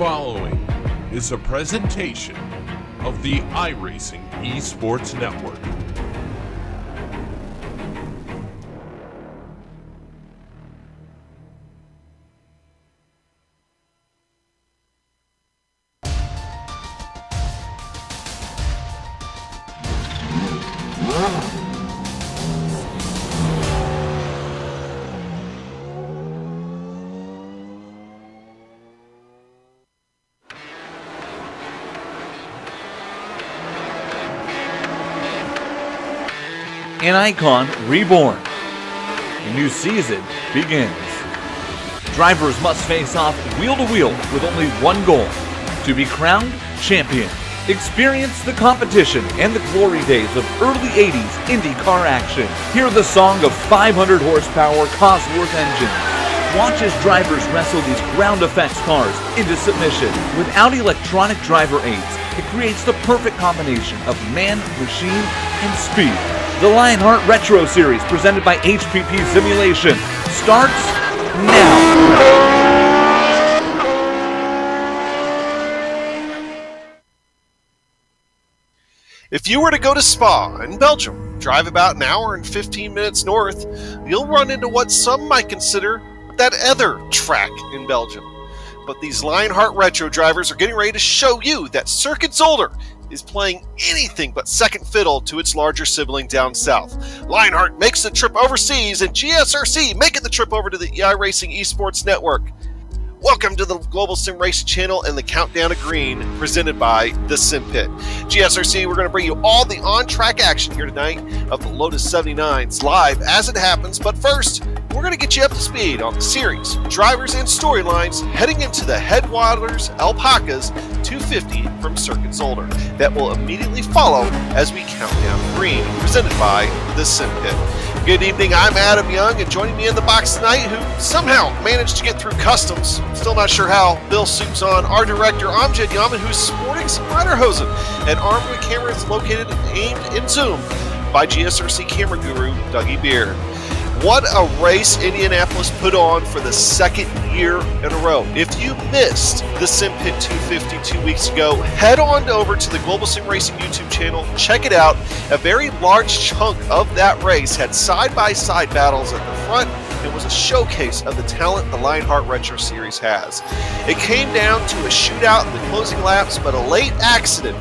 following is a presentation of the iRacing Esports Network. An icon reborn. A new season begins. Drivers must face off wheel to wheel with only one goal: to be crowned champion. Experience the competition and the glory days of early 80s IndyCar action. Hear the song of 500 horsepower Cosworth engines. Watch as drivers wrestle these ground effects cars into submission. Without electronic driver aids, it creates the perfect combination of man, machine, and speed. The Lionheart Retro Series, presented by HPP Simulation, starts now. If you were to go to Spa in Belgium, drive about an hour and 15 minutes north, you'll run into what some might consider that other track in Belgium. But these Lionheart Retro drivers are getting ready to show you that Circuit Zolder is playing anything but second fiddle to its larger sibling down south. Lionheart makes the trip overseas, and GSRC making the trip over to the iRacing Esports Network. Welcome to the Global Sim Racing channel and the Countdown to Green, presented by the Sim Pit. GSRC, we're going to bring you all the on-track action here tonight of the Lotus 79s live as it happens, but first, we're going to get you up to speed on the series, drivers, and storylines heading into the Headwaters Alpacas 250 from Circuit Zolder that will immediately follow as we count down green, presented by the Sim Pit. Good evening, I'm Adam Young, and joining me in the box tonight, who somehow managed to get through customs, still not sure how, Bill Soup's on, our director Amjad Yaman, who's sporting some rider hosen, and armed with cameras located and aimed in zoom by GSRC camera guru Dougie Beard. What a race Indianapolis put on for the second year in a row. If you missed the Sim Pit 250 2 weeks ago, head on over to the Global Sim Racing YouTube channel. Check it out. A very large chunk of that race had side-by-side battles at the front. It was a showcase of the talent the Lionheart Retro Series has. It came down to a shootout in the closing laps, but a late accident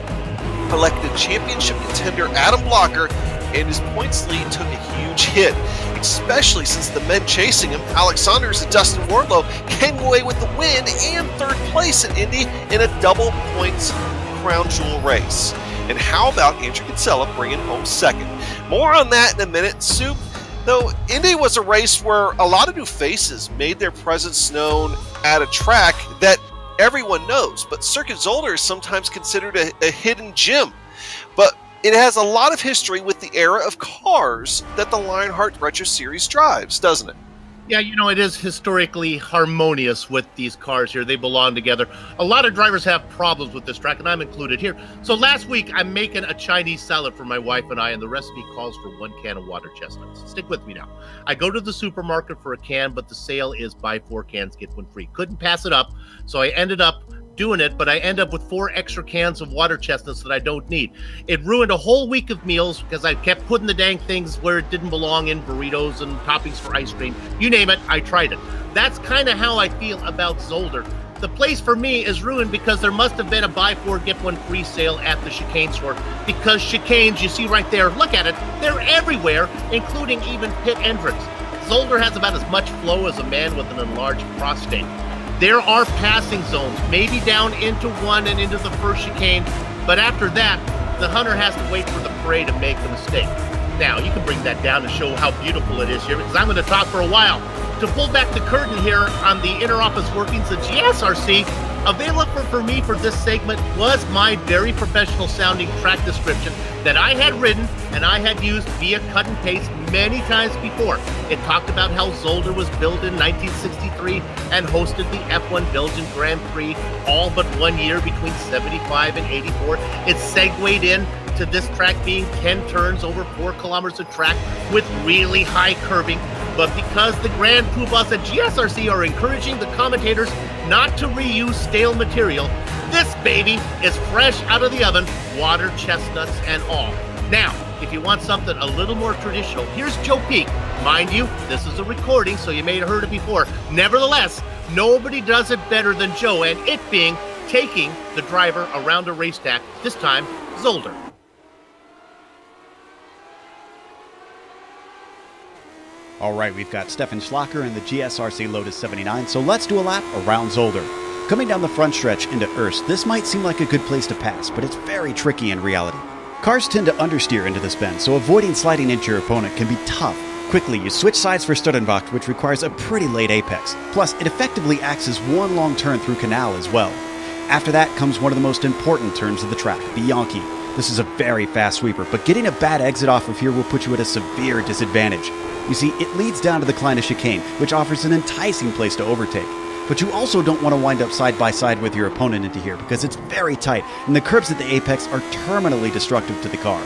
elected championship contender Adam Blocker, and his points lead took a huge hit, especially since the men chasing him, Alex Saunders and Dustin Wardlow, came away with the win and third place in Indy in a double points crown jewel race. And how about Andrew Kinsella bringing home second? More on that in a minute. Soup, though, Indy was a race where a lot of new faces made their presence known at a track that everyone knows, but Circuit Zolder is sometimes considered a hidden gem. But it has a lot of history with the era of cars that the Lionheart Retro Series drives, doesn't it? Yeah, you know, it is historically harmonious with these cars here. They belong together. A lot of drivers have problems with this track, and I'm included here. So last week, I'm making a Chinese salad for my wife and I, and the recipe calls for 1 can of water chestnuts. Stick with me now. I go to the supermarket for a can, but the sale is buy 4 cans, get 1 free. Couldn't pass it up, so I ended up doing it, but I end up with 4 extra cans of water chestnuts that I don't need. It ruined a whole week of meals because I kept putting the dang things where it didn't belong, in burritos and toppings for ice cream. You name it, I tried it. That's kind of how I feel about Zolder. The place for me is ruined because there must have been a buy 4 get 1 free sale at the chicane store, because chicanes, you see right there, look at it, they're everywhere, including even pit entrance. Zolder has about as much flow as a man with an enlarged prostate. There are passing zones, maybe down into 1 and into the first chicane, but after that, the hunter has to wait for the prey to make the mistake. Now, you can bring that down to show how beautiful it is here, because I'm going to talk for a while. To pull back the curtain here on the inner office workings of GSRC, available for me for this segment was my very professional sounding track description that I had written and I had used via cut and paste many times before. It talked about how Zolder was built in 1963 and hosted the F1 Belgian Grand Prix all but 1 year between 75 and 84. It segued in to this track being 10 turns over 4 kilometers of track with really high curbing. But because the Grand Poobahs at GSRC are encouraging the commentators not to reuse stale material, this baby is fresh out of the oven, water, chestnuts, and all. Now, if you want something a little more traditional, here's Joe Peak. Mind you, this is a recording, so you may have heard it before. Nevertheless, nobody does it better than Joe, and it being taking the driver around a racetrack, this time Zolder. All right, we've got Stefan Schlacker in the GSRC Lotus 79, so let's do a lap around Zolder. Coming down the front stretch into Erst, this might seem like a good place to pass, but it's very tricky in reality. Cars tend to understeer into this bend, so avoiding sliding into your opponent can be tough. Quickly, you switch sides for Studenbach, which requires a pretty late apex. Plus, it effectively acts as one long turn through Canal as well. After that comes one of the most important turns of the track, Bianchi. This is a very fast sweeper, but getting a bad exit off of here will put you at a severe disadvantage. You see, it leads down to the Kleine Chicane, which offers an enticing place to overtake. But you also don't want to wind up side by side with your opponent into here because it's very tight, and the curbs at the apex are terminally destructive to the car.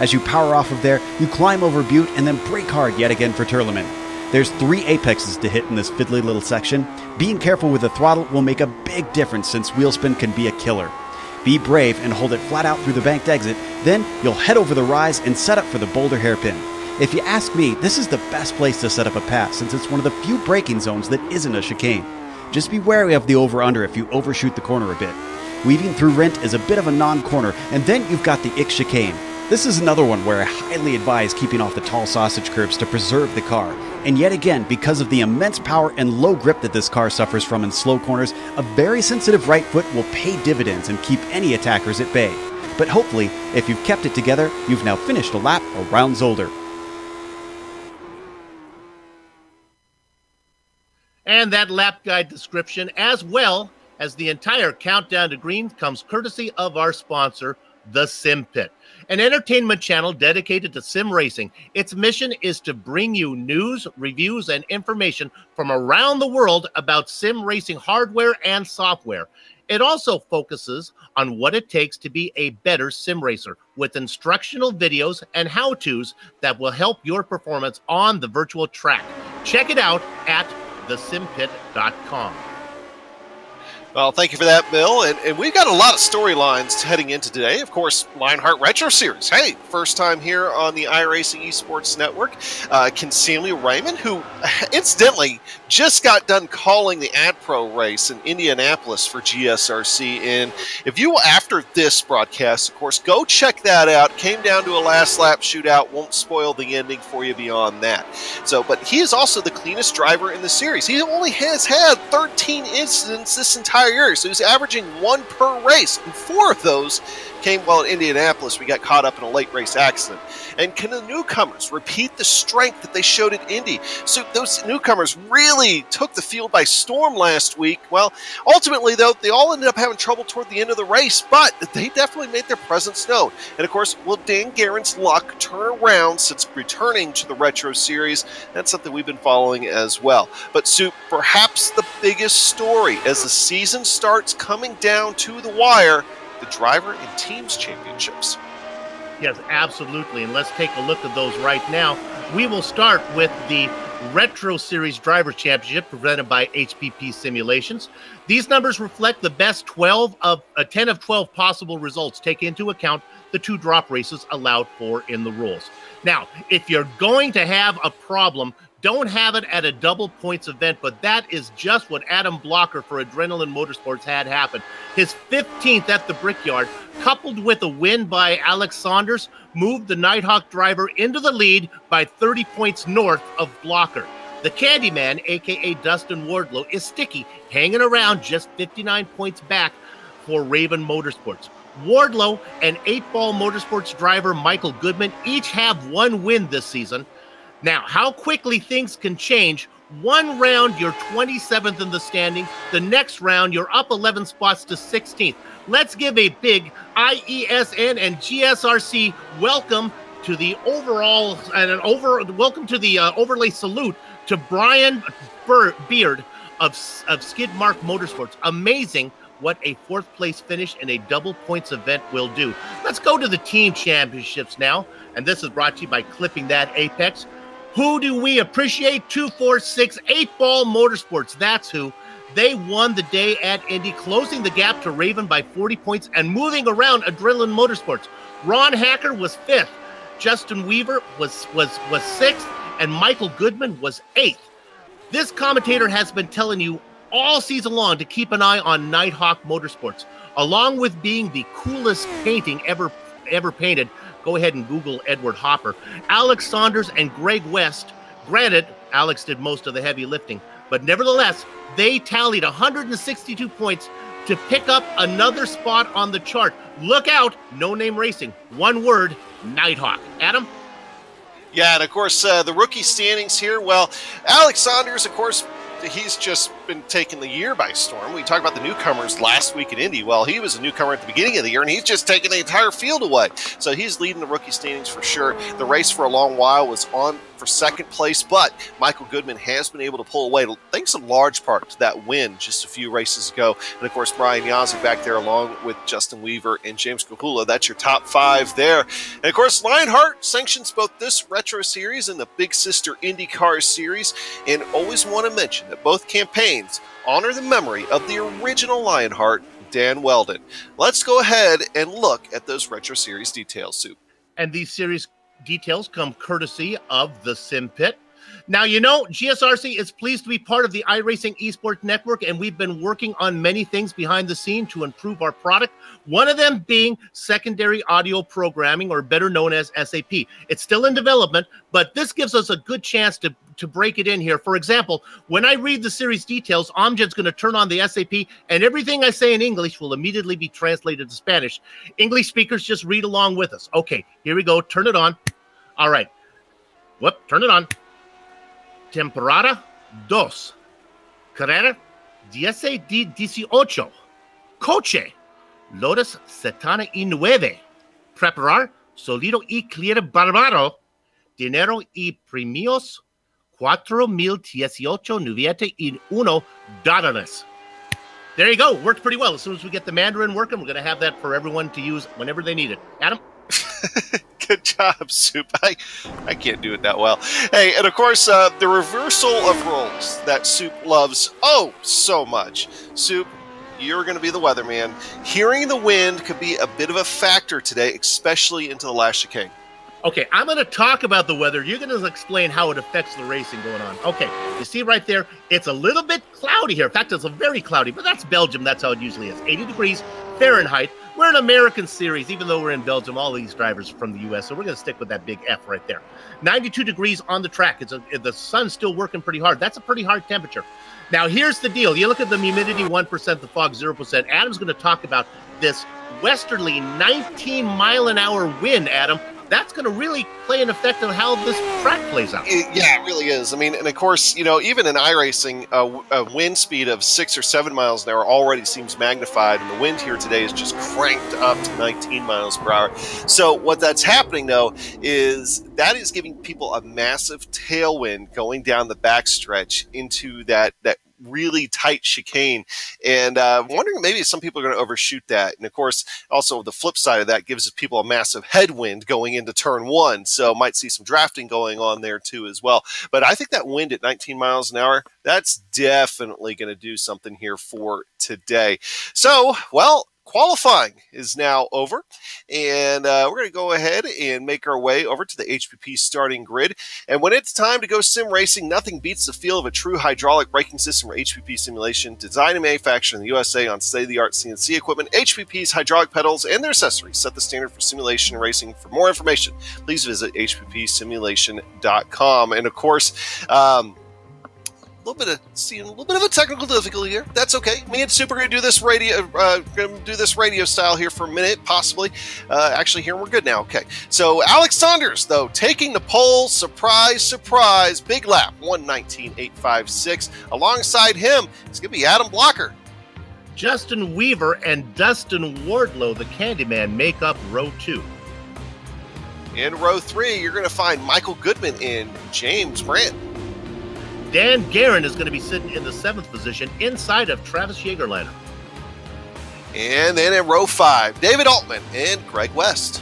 As you power off of there, you climb over Butte and then brake hard yet again for Turleman. There's 3 apexes to hit in this fiddly little section. Being careful with the throttle will make a big difference since wheel spin can be a killer. Be brave and hold it flat out through the banked exit, then you'll head over the rise and set up for the boulder hairpin. If you ask me, this is the best place to set up a pass since it's one of the few braking zones that isn't a chicane. Just be wary of the over-under if you overshoot the corner a bit. Weaving through Rent is a bit of a non-corner, and then you've got the X chicane. This is another one where I highly advise keeping off the tall sausage curbs to preserve the car. And yet again, because of the immense power and low grip that this car suffers from in slow corners, a very sensitive right foot will pay dividends and keep any attackers at bay. But hopefully, if you've kept it together, you've now finished a lap around Zolder. And that lap guide description, as well as the entire countdown to green, comes courtesy of our sponsor, The Sim Pit, an entertainment channel dedicated to sim racing. Its mission is to bring you news, reviews, and information from around the world about sim racing hardware and software. It also focuses on what it takes to be a better sim racer with instructional videos and how-tos that will help your performance on the virtual track. Check it out at thesimpit.com. Well, thank you for that, Bill. And we've got a lot of storylines heading into today. Of course, Lionheart Retro Series. Hey, first time here on the iRacing Esports Network. Kinsalia Raymond, who incidentally just got done calling the Ad Pro race in Indianapolis for GSRC. And if you, after this broadcast, of course, go check that out. Came down to a last lap shootout. Won't spoil the ending for you beyond that. So, but he is also the cleanest driver in the series. He only has had 13 incidents this entire year, so he's averaging 1 per race, and 4 of those came while at Indianapolis. We got caught up in a late race accident. And can the newcomers repeat the strength that they showed at Indy? So those newcomers really took the field by storm last week. Well, ultimately, though, they all ended up having trouble toward the end of the race, but they definitely made their presence known. And, of course, will Dan Guerin's luck turn around since returning to the Retro Series? That's something we've been following as well. But, Soup, perhaps the biggest story as the season starts coming down to the wire, the Driver and Teams Championships. Yes, absolutely. And let's take a look at those right now. We will start with the Retro Series Driver Championship presented by HPP Simulations. These numbers reflect the best 10 of 12 possible results, taking into account the 2 drop races allowed for in the rules. Now, if you're going to have a problem, don't have it at a double points event, but that is just what Adam Blocker for Adrenaline Motorsports had happen. His 15th at the Brickyard, coupled with a win by Alex Saunders, moved the Nighthawk driver into the lead by 30 points north of Blocker. The Candyman, a.k.a. Dustin Wardlow, is sticky, hanging around just 59 points back for Raven Motorsports. Wardlow and 8-Ball Motorsports driver Michael Goodman each have 1 win this season. Now, how quickly things can change. One round, you're 27th in the standing. The next round, you're up 11 spots to 16th. Let's give a big IESN and GSRC welcome to the overlay salute to Brian Beard of Skidmark Motorsports. Amazing what a 4th place finish in a double points event will do. Let's go to the team championships now. And this is brought to you by Clipping That Apex. Who do we appreciate? 246 8-Ball Motorsports. That's who. They won the day at Indy, closing the gap to Raven by 40 points and moving around Adrenaline Motorsports. Ron Hacker was 5th. Justin Weaver was 6th. And Michael Goodman was 8th. This commentator has been telling you all season long to keep an eye on Nighthawk Motorsports. Along with being the coolest painting ever painted, go ahead and Google Edward Hopper. Alex Saunders and Greg West, granted, Alex did most of the heavy lifting, but nevertheless, they tallied 162 points to pick up another spot on the chart. Look out, No Name Racing. One word, Nighthawk. Adam? Yeah, and of course, the rookie standings here, well, Alex Saunders, of course, he's just been taking the year by storm. We talked about the newcomers last week in Indy. Well, he was a newcomer at the beginning of the year, and he's just taken the entire field away. So he's leading the rookie standings for sure. The race for a long while was on for second place, but Michael Goodman has been able to pull away, thanks in large part to that win just a few races ago. And of course, Brian Yazzie back there along with Justin Weaver and James Kahula. That's your top 5 there. And of course, Lionheart sanctions both this Retro Series and the Big Sister IndyCar Series. And always want to mention that both campaigns honor the memory of the original Lionheart, Dan Weldon. Let's go ahead and look at those Retro Series details, Soup. And these series details come courtesy of the Sim Pit. Now, you know, GSRC is pleased to be part of the iRacing Esports Network, and we've been working on many things behind the scene to improve our product, one of them being secondary audio programming, or better known as SAP. It's still in development, but this gives us a good chance to break it in here. For example, when I read the series details, Amjad's going to turn on the SAP, and everything I say in English will immediately be translated to Spanish. English speakers, just read along with us. Okay, here we go. Turn it on. All right. Whoop, turn it on. Temporada 2. Carrera 10-18. Coche Lotus 79. Preparar sólido y clear bárbaro. Dinero y premios $4,018.91. There you go. Worked pretty well. As soon as we get the Mandarin working, we're going to have that for everyone to use whenever they need it. Adam? Good job, Soup. I can't do it that well. Hey, and of course, the reversal of roles that Soup loves so much. Soup, you're going to be the weatherman. Hearing the wind could be a bit of a factor today, especially into the last chicane. Okay, I'm going to talk about the weather. You're going to explain how it affects the racing going on. Okay, you see right there, it's a little bit cloudy here. In fact, it's a very cloudy, but that's Belgium. That's how it usually is. 80 degrees Fahrenheit. We're an American series, even though we're in Belgium. All these drivers are from the U.S., so we're going to stick with that big F right there. 92 degrees on the track. The sun's still working pretty hard. That's a pretty hard temperature. Now, here's the deal. You look at the humidity, 1%, the fog, 0%. Adam's going to talk about this westerly 19-mile-an-hour wind, Adam. That's going to really play an effect on how this track plays out. Yeah, it really is. I mean, and of course, you know, even in iRacing, a wind speed of 6 or 7 miles an hour already seems magnified, and the wind here today is just cranked up to 19 miles per hour. So what that's happening, though, is that is giving people a massive tailwind going down the backstretch into that really tight chicane, and I'm wondering maybe some people are going to overshoot that. And of course, also the flip side of that gives people a massive headwind going into turn 1, so might see some drafting going on there too as well. But I think that wind at 19 miles an hour, that's definitely going to do something here for today. So, well, qualifying is now over, and we're going to go ahead and make our way over to the HPP starting grid. And when it's time to go sim racing, nothing beats the feel of a true hydraulic braking system or HPP simulation. Designed and manufactured in the USA on state-of-the-art CNC equipment, HPP's hydraulic pedals and their accessories set the standard for simulation racing. For more information, please visit hppsimulation.com. And of course, a little bit of a technical difficulty here. That's okay. Me and Super going to do this radio style here for a minute, possibly. Actually, here we're good now. Okay. So Alex Saunders, though, taking the pole. Surprise, surprise. Big lap, 1:19.856. Alongside him, it's going to be Adam Blocker. Justin Weaver and Dustin Wardlow, the Candyman, make up row 2. In row 3, you're going to find Michael Goodman and James Brandt. Dan Guerin is going to be sitting in the 7th position inside of Travis Jaegerlander. And then in row 5, David Altman and Greg West.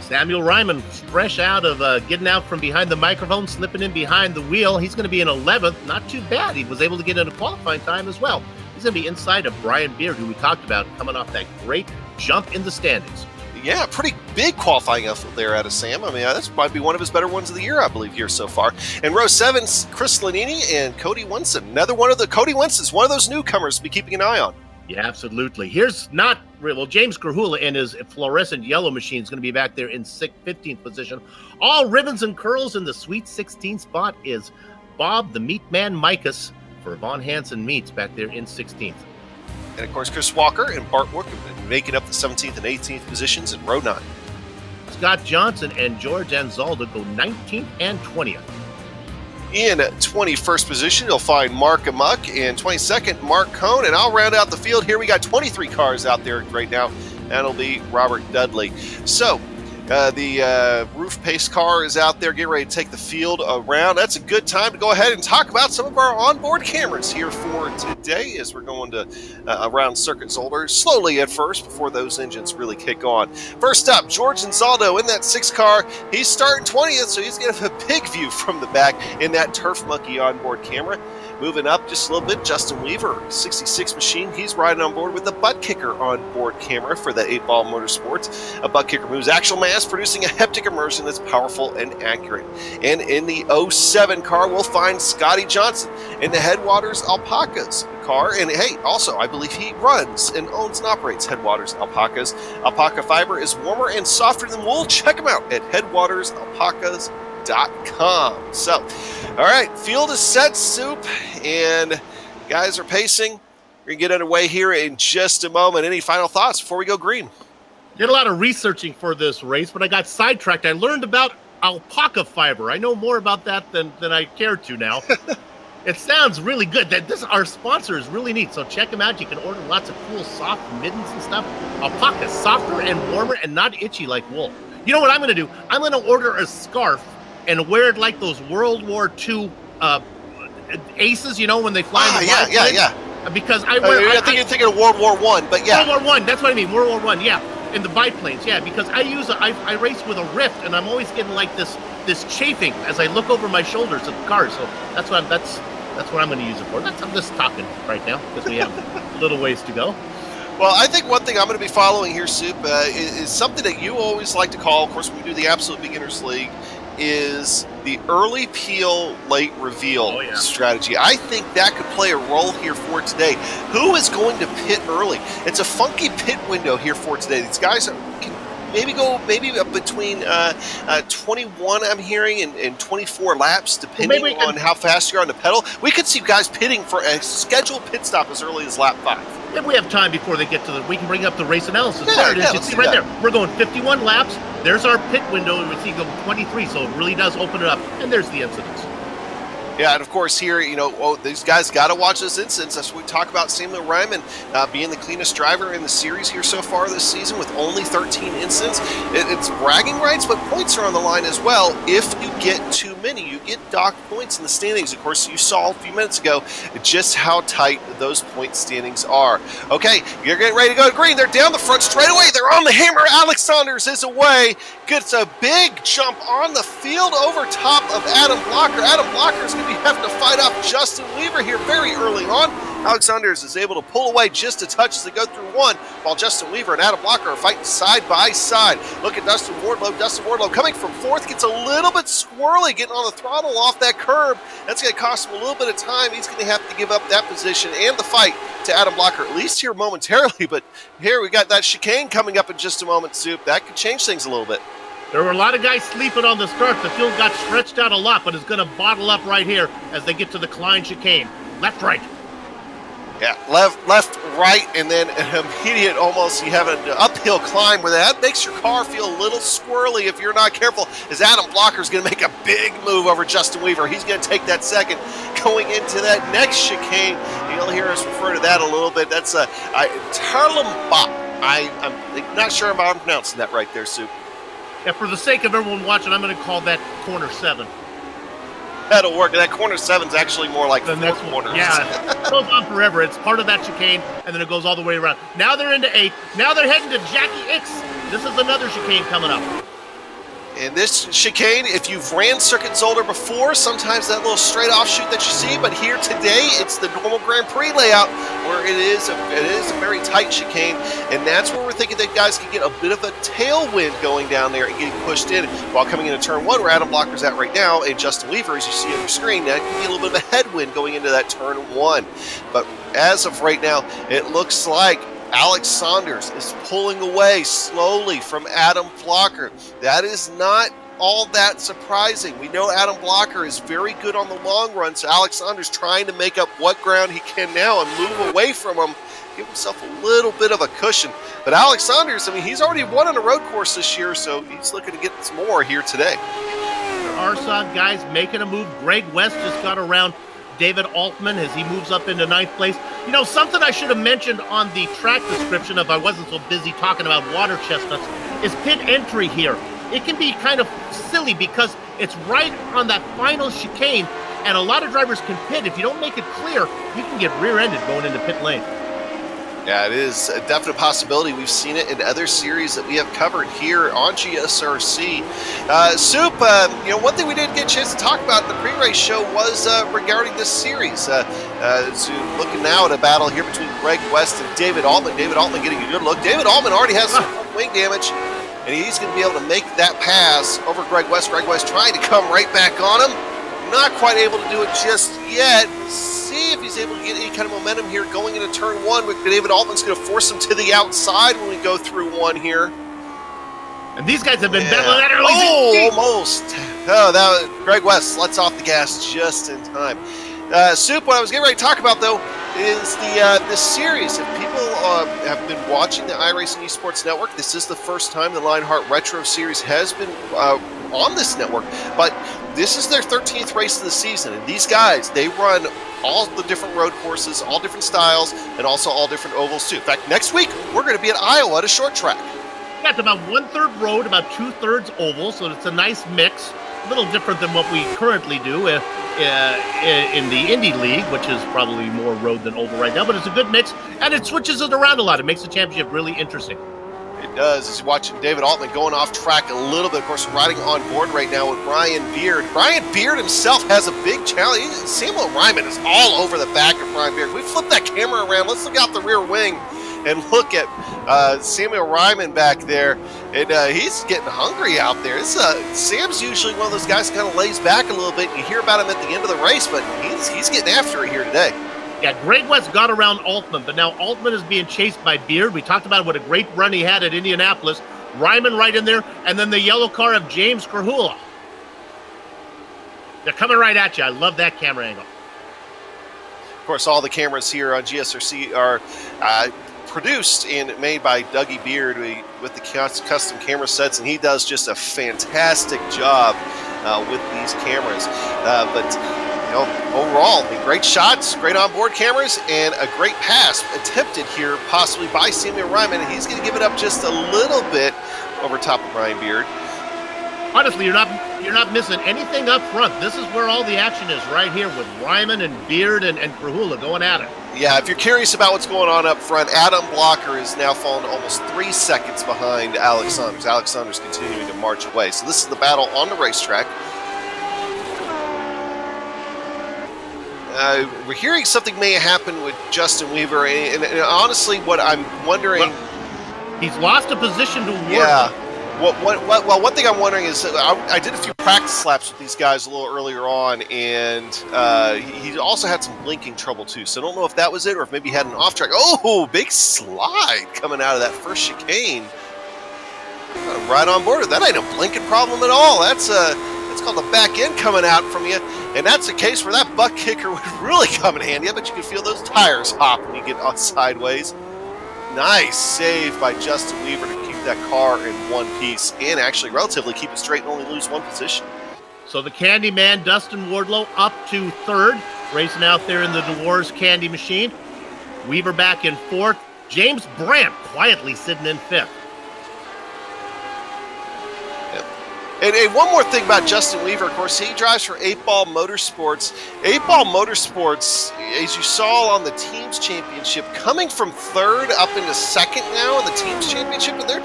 Samuel Ryman, fresh out of getting out from behind the microphone, slipping in behind the wheel. He's going to be in 11th. Not too bad. He was able to get in a qualifying time as well. He's going to be inside of Brian Beard, who we talked about, coming off that great jump in the standings. Yeah, pretty big qualifying effort there out of Sam. I mean, this might be one of his better ones of the year, I believe, here so far. And row 7, Chris Lanini and Cody Winston. Another one of the Cody Winston's one of those newcomers to be keeping an eye on. Yeah, absolutely. Here's not well, James Grahula in his fluorescent yellow machine is going to be back there in 15th position. All ribbons and curls in the sweet 16th spot is Bob the Meat Man Micus for Von Hansen Meats back there in 16th. And, of course, Chris Walker and Bart Workman making up the 17th and 18th positions in row 9. Scott Johnson and George Zolder go 19th and 20th. In 21st position, you'll find Mark Amok, and 22nd, Mark Cohn. And I'll round out the field here. We got 23 cars out there right now. That'll be Robert Dudley. So, the roof pace car is out there getting ready to take the field around. That's a good time to go ahead and talk about some of our onboard cameras here for today as we're going to around Circuit Zolder slowly at first before those engines really kick on. First up, George Anzaldo in that 6 car. He's starting 20th, so he's going to have a big view from the back in that Turf Monkey onboard camera. Moving up just a little bit, Justin Weaver, 66 machine. He's riding on board with the butt kicker onboard camera for the 8-Ball Motorsports. A butt kicker moves actual mass, producing a heptic immersion that's powerful and accurate. And in the 07 car, we'll find Scotty Johnson in the Headwaters Alpacas car. And hey, also, I believe he runs and owns and operates Headwaters Alpacas. Alpaca fiber is warmer and softer than wool. Check them out at headwatersalpacas.com. So, all right, field is set, Soup, and guys are pacing. We're going to get underway here in just a moment. Any final thoughts before we go green? Did a lot of researching for this race, but I got sidetracked. I learned about alpaca fiber. I know more about that than I care to now. It sounds really good. Our sponsor is really neat, so check them out. You can order lots of cool soft mittens and stuff. Alpaca, softer and warmer and not itchy like wool. You know what I'm going to do? I'm going to order a scarf and wear it like those World War II aces, you know, when they fly in the yeah. Because I wear... I think you're thinking of World War I, but yeah. World War I, that's what I mean, World War I, yeah. In the biplanes, yeah, because I race with a Rift, and I'm always getting like this chafing as I look over my shoulders at the cars, so that's what I'm going to use it for. I'm just talking right now, because we have a little ways to go. Well, I think one thing I'm going to be following here, Soup, is something that you always like to call, of course, when we do the Absolute Beginners League, is the early peel, late reveal strategy. I think that could play a role here for today. Who is going to pit early? It's a funky pit window here for today. These guys can maybe go between 21, I'm hearing, and 24 laps, depending on how fast you're on the pedal. We could see guys pitting for a scheduled pit stop as early as lap 5. If we have time before they get to we can bring up the race analysis. There it is. You see right there. We're going 51 laps. There's our pit window, and we see go 23, so it really does open it up. And there's the incidents. Yeah, and of course here, you know, these guys got to watch this instance. As we talk about Samuel Ryman being the cleanest driver in the series here so far this season with only 13 incidents. It's bragging rights, but points are on the line as well. If you get too many, you get docked points in the standings. Of course, you saw a few minutes ago just how tight those point standings are. Okay, you're getting ready to go to green. They're down the front straight away. They're on the hammer. Alex Saunders is away. Gets a big jump on the field over top of Adam Blocker. Adam Blocker is going to be having to fight off Justin Weaver here very early on. Alex Saunders is able to pull away just a touch as they go through one, while Justin Weaver and Adam Blocker are fighting side by side. Look at Dustin Wardlow. Dustin Wardlow coming from 4th, gets a little bit squirrely getting on the throttle off that curb. That's going to cost him a little bit of time. He's going to have to give up that position and the fight to Adam Blocker, at least here momentarily. But here we got that chicane coming up in just a moment, Soup. That could change things a little bit. There were a lot of guys sleeping on the start. The field got stretched out a lot, but it's going to bottle up right here as they get to the Klein chicane. Left, right. Yeah, left, right, and then an immediate almost, you have an uphill climb where that makes your car feel a little squirrely if you're not careful, as Adam Blocker is going to make a big move over Justin Weaver. He's going to take that second going into that next chicane. You'll hear us refer to that a little bit. That's a Tarlambop. I'm not sure if I'm pronouncing that right there, Soup. Yeah, for the sake of everyone watching, I'm going to call that corner 7. That'll work. That corner 7's actually more like 4 corners. Yeah, it goes on forever. It's part of that chicane, and then it goes all the way around. Now they're into 8. Now they're heading to Jackie X. This is another chicane coming up. And this chicane, if you've ran Circuit Zolder before, sometimes that little straight offshoot that you see, but here today, it's the normal Grand Prix layout where it is a very tight chicane, and that's where we're thinking that guys can get a bit of a tailwind going down there and getting pushed in while coming into turn one, where Adam Blocker's at right now, and Justin Weaver, as you see on your screen, that can be a little bit of a headwind going into that turn one. But as of right now, it looks like Alex Saunders is pulling away slowly from Adam Blocker. That is not all that surprising. We know Adam Blocker is very good on the long run, so Alex Saunders trying to make up what ground he can now and move away from him, give himself a little bit of a cushion. But Alex Saunders, I mean, he's already won on a road course this year, so he's looking to get some more here today. There are some guys making a move. Greg West just got around David Altman as he moves up into 9th place. You know, something I should have mentioned on the track description, if I wasn't so busy talking about water chestnuts, is pit entry here. It can be kind of silly because it's right on that final chicane, and a lot of drivers can pit. If you don't make it clear, you can get rear-ended going into pit lane. Yeah, it is a definite possibility. We've seen it in other series that we have covered here on GSRC. Soup, you know, one thing we didn't get a chance to talk about in the pre-race show was regarding this series. So looking now at a battle here between Greg West and David Altman. David Altman getting a good look. David Altman already has some wing damage, and he's going to be able to make that pass over Greg West. Greg West trying to come right back on him. Not quite able to do it just yet. See if he's able to get any kind of momentum here going into turn one. David Altman's going to force him to the outside when we go through one here. And these guys have been battling that early. Oh, almost. Oh, that was, Greg West lets off the gas just in time. Soup, what I was getting ready to talk about, though, is the series. If people have been watching the iRacing Esports Network, this is the first time the Lionheart Retro Series has been on this network. But this is their 13th race of the season, and these guys, they run all the different road courses, all different styles, and also all different ovals, too. In fact, next week, we're going to be at Iowa at a short track. Yeah, it's about 1/3 road, about 2/3 oval, so it's a nice mix. A little different than what we currently do in the Indy League, which is probably more road than oval right now, but it's a good mix, and it switches it around a lot. It makes the championship really interesting. It does. As you're watching David Altman going off track a little bit, of course, riding on board right now with Brian Beard. Brian Beard himself has a big challenge. Samuel Ryman is all over the back of Brian Beard. We flip that camera around. Let's look out the rear wing and look at Samuel Ryman back there. And he's getting hungry out there. Sam's usually one of those guys who kind of lays back a little bit. You hear about him at the end of the race, but he's getting after it here today. Yeah, Greg West got around Altman, but now Altman is being chased by Beard. We talked about what a great run he had at Indianapolis. Ryman right in there, and then the yellow car of James Krahula. They're coming right at you. I love that camera angle. Of course, all the cameras here on GSRC are produced and made by Dougie Beard with the custom camera sets, and he does just a fantastic job with these cameras. But you know, overall, great shots, great onboard cameras, and a great pass attempted here, possibly by Samuel Ryman, and he's going to give it up just a little bit over top of Brian Beard. Honestly, you're not missing anything up front. This is where all the action is, right here with Ryman and Beard and Krahula going at it. Yeah, if you're curious about what's going on up front, Adam Blocker is now falling almost 3 seconds behind Alex Saunders. Alex Saunders continuing to march away. So this is the battle on the racetrack. We're hearing something may happen with Justin Weaver, and honestly, what I'm wondering... Well, he's lost a position to Ward. Yeah. Well, one thing I'm wondering is, I did a few practice laps with these guys a little earlier on, and he also had some blinking trouble too, so I don't know if that was it, or if maybe he had an off-track. Oh, big slide coming out of that first chicane. Right on board. That ain't a blinking problem at all. That's called the back end coming out from you, and that's a case where that butt kicker would really come in handy. I bet you can feel those tires hop when you get on sideways. Nice save by Justin Weaver to keep that car in one piece and actually relatively keep it straight and only lose one position. So the Candy Man, Dustin Wardlow, up to 3rd, racing out there in the DeWars Candy Machine. Weaver back in 4th. James Brandt quietly sitting in 5th. And one more thing about Justin Weaver, of course, he drives for 8-Ball Motorsports. 8-Ball Motorsports, as you saw on the Teams Championship, coming from third up into second now in the Teams Championship, and they're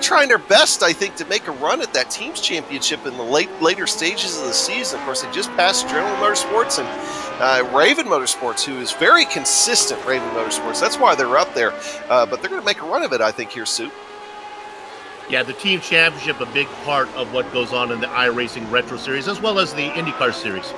trying their best, I think, to make a run at that Teams Championship in the later stages of the season. Of course, they just passed Adrenaline Motorsports and Raven Motorsports, who is very consistent, Raven Motorsports. That's why they're up there. But they're going to make a run of it, I think, here, Sue. Yeah, the Team Championship, a big part of what goes on in the iRacing Retro Series, as well as the IndyCar Series.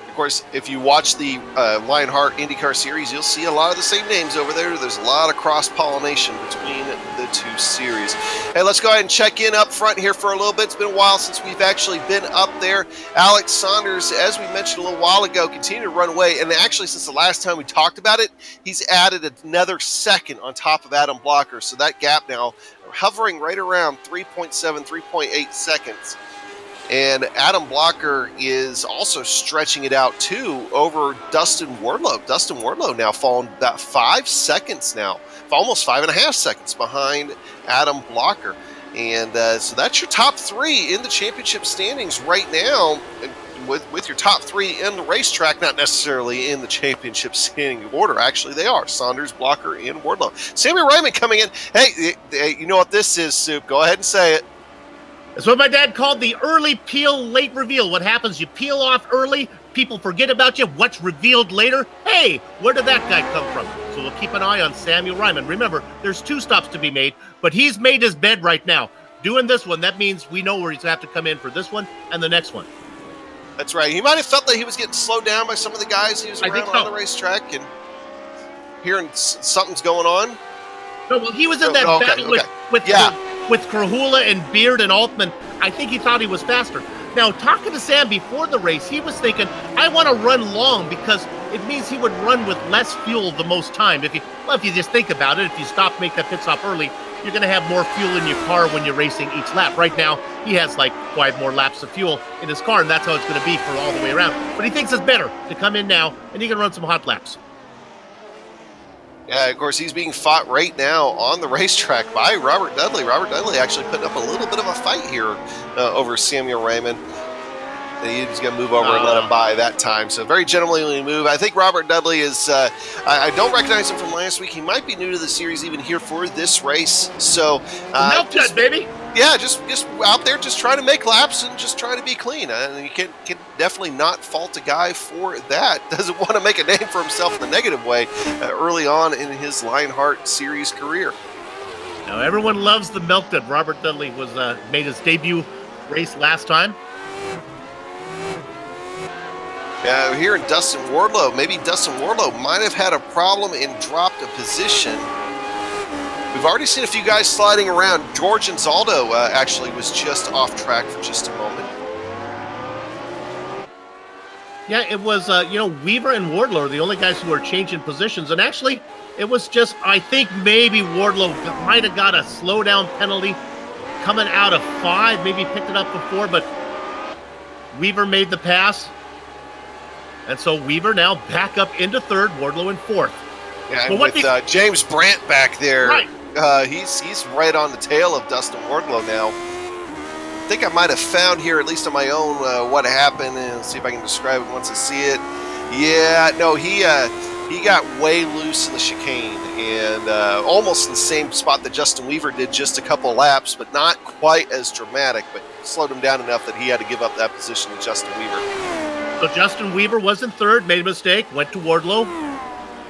Of course, if you watch the Lionheart IndyCar Series, you'll see a lot of the same names over there. There's a lot of cross-pollination between the two series. Hey, let's go ahead and check in up front here for a little bit. It's been a while since we've actually been up there. Alex Saunders, as we mentioned a little while ago, continued to run away. And actually, since the last time we talked about it, he's added another second on top of Adam Blocker. So that gap now hovering right around 3.7, 3.8 seconds. And Adam Blocker is also stretching it out, too, over Dustin Wardlow. Dustin Wardlow now falling about 5 seconds now, almost 5.5 seconds behind Adam Blocker. And so that's your top three in the championship standings right now, with your top three in the racetrack, not necessarily in the championship standing order. Actually, they are Saunders, Blocker, and Wardlow. Sammy Raymond coming in. Hey, you know what this is, Soup? Go ahead and say it. It's what my dad called the early peel, late reveal. What happens? You peel off early, people forget about you. What's revealed later? Hey, where did that guy come from? So we'll keep an eye on Samuel Ryman. Remember, there's 2 stops to be made, but he's made his bed right now. Doing this one, that means we know where he's going to have to come in for this one and the next one. That's right. He might have felt that he was getting slowed down by some of the guys he was around on the racetrack and hearing something's going on. No, well, he was in that battle with Krahula and Beard and Altman. I think he thought he was faster. Now, talking to Sam before the race, he was thinking, I want to run long because it means he would run with less fuel the most time. If you just think about it, if you make that pit stop early, you're going to have more fuel in your car when you're racing each lap. Right now, he has like 5 more laps of fuel in his car, and that's how it's going to be for all the way around. But he thinks it's better to come in now, and he can run some hot laps. Yeah, of course, he's being fought right now on the racetrack by Robert Dudley. Robert Dudley actually putting up a little bit of a fight here over Samuel Raymond. He's going to move over and let him by that time. So very gentlemanly move. I think Robert Dudley is, I don't recognize him from last week. He might be new to the series even here for this race. So, milk judge, baby. Yeah, just out there, just trying to make laps and just trying to be clean. And you can definitely not fault a guy for that. Doesn't want to make a name for himself in the negative way early on in his Lionheart series career. Now everyone loves the milk dud. Robert Dudley was made his debut race last time. Yeah, here in Dustin Wardlow, maybe Dustin Wardlow might have had a problem and dropped a position. We've already seen a few guys sliding around. George and Zolder actually was just off track for just a moment. Yeah, it was, Weaver and Wardlow are the only guys who are changing positions. And actually, it was just, I think maybe Wardlow might have got a slowdown penalty coming out of 5, maybe picked it up before, but Weaver made the pass. And so Weaver now back up into 3rd, Wardlow in 4th. Yeah, and with James Brandt back there, right. He's right on the tail of Dustin Wardlow now. I think I might have found here, at least on my own, what happened, and see if I can describe it once I see it. Yeah, no, he got way loose in the chicane, and almost in the same spot that Justin Weaver did just a couple laps, but not quite as dramatic, but slowed him down enough that he had to give up that position to Justin Weaver. So Justin Weaver was in 3rd, made a mistake, went to Wardlow.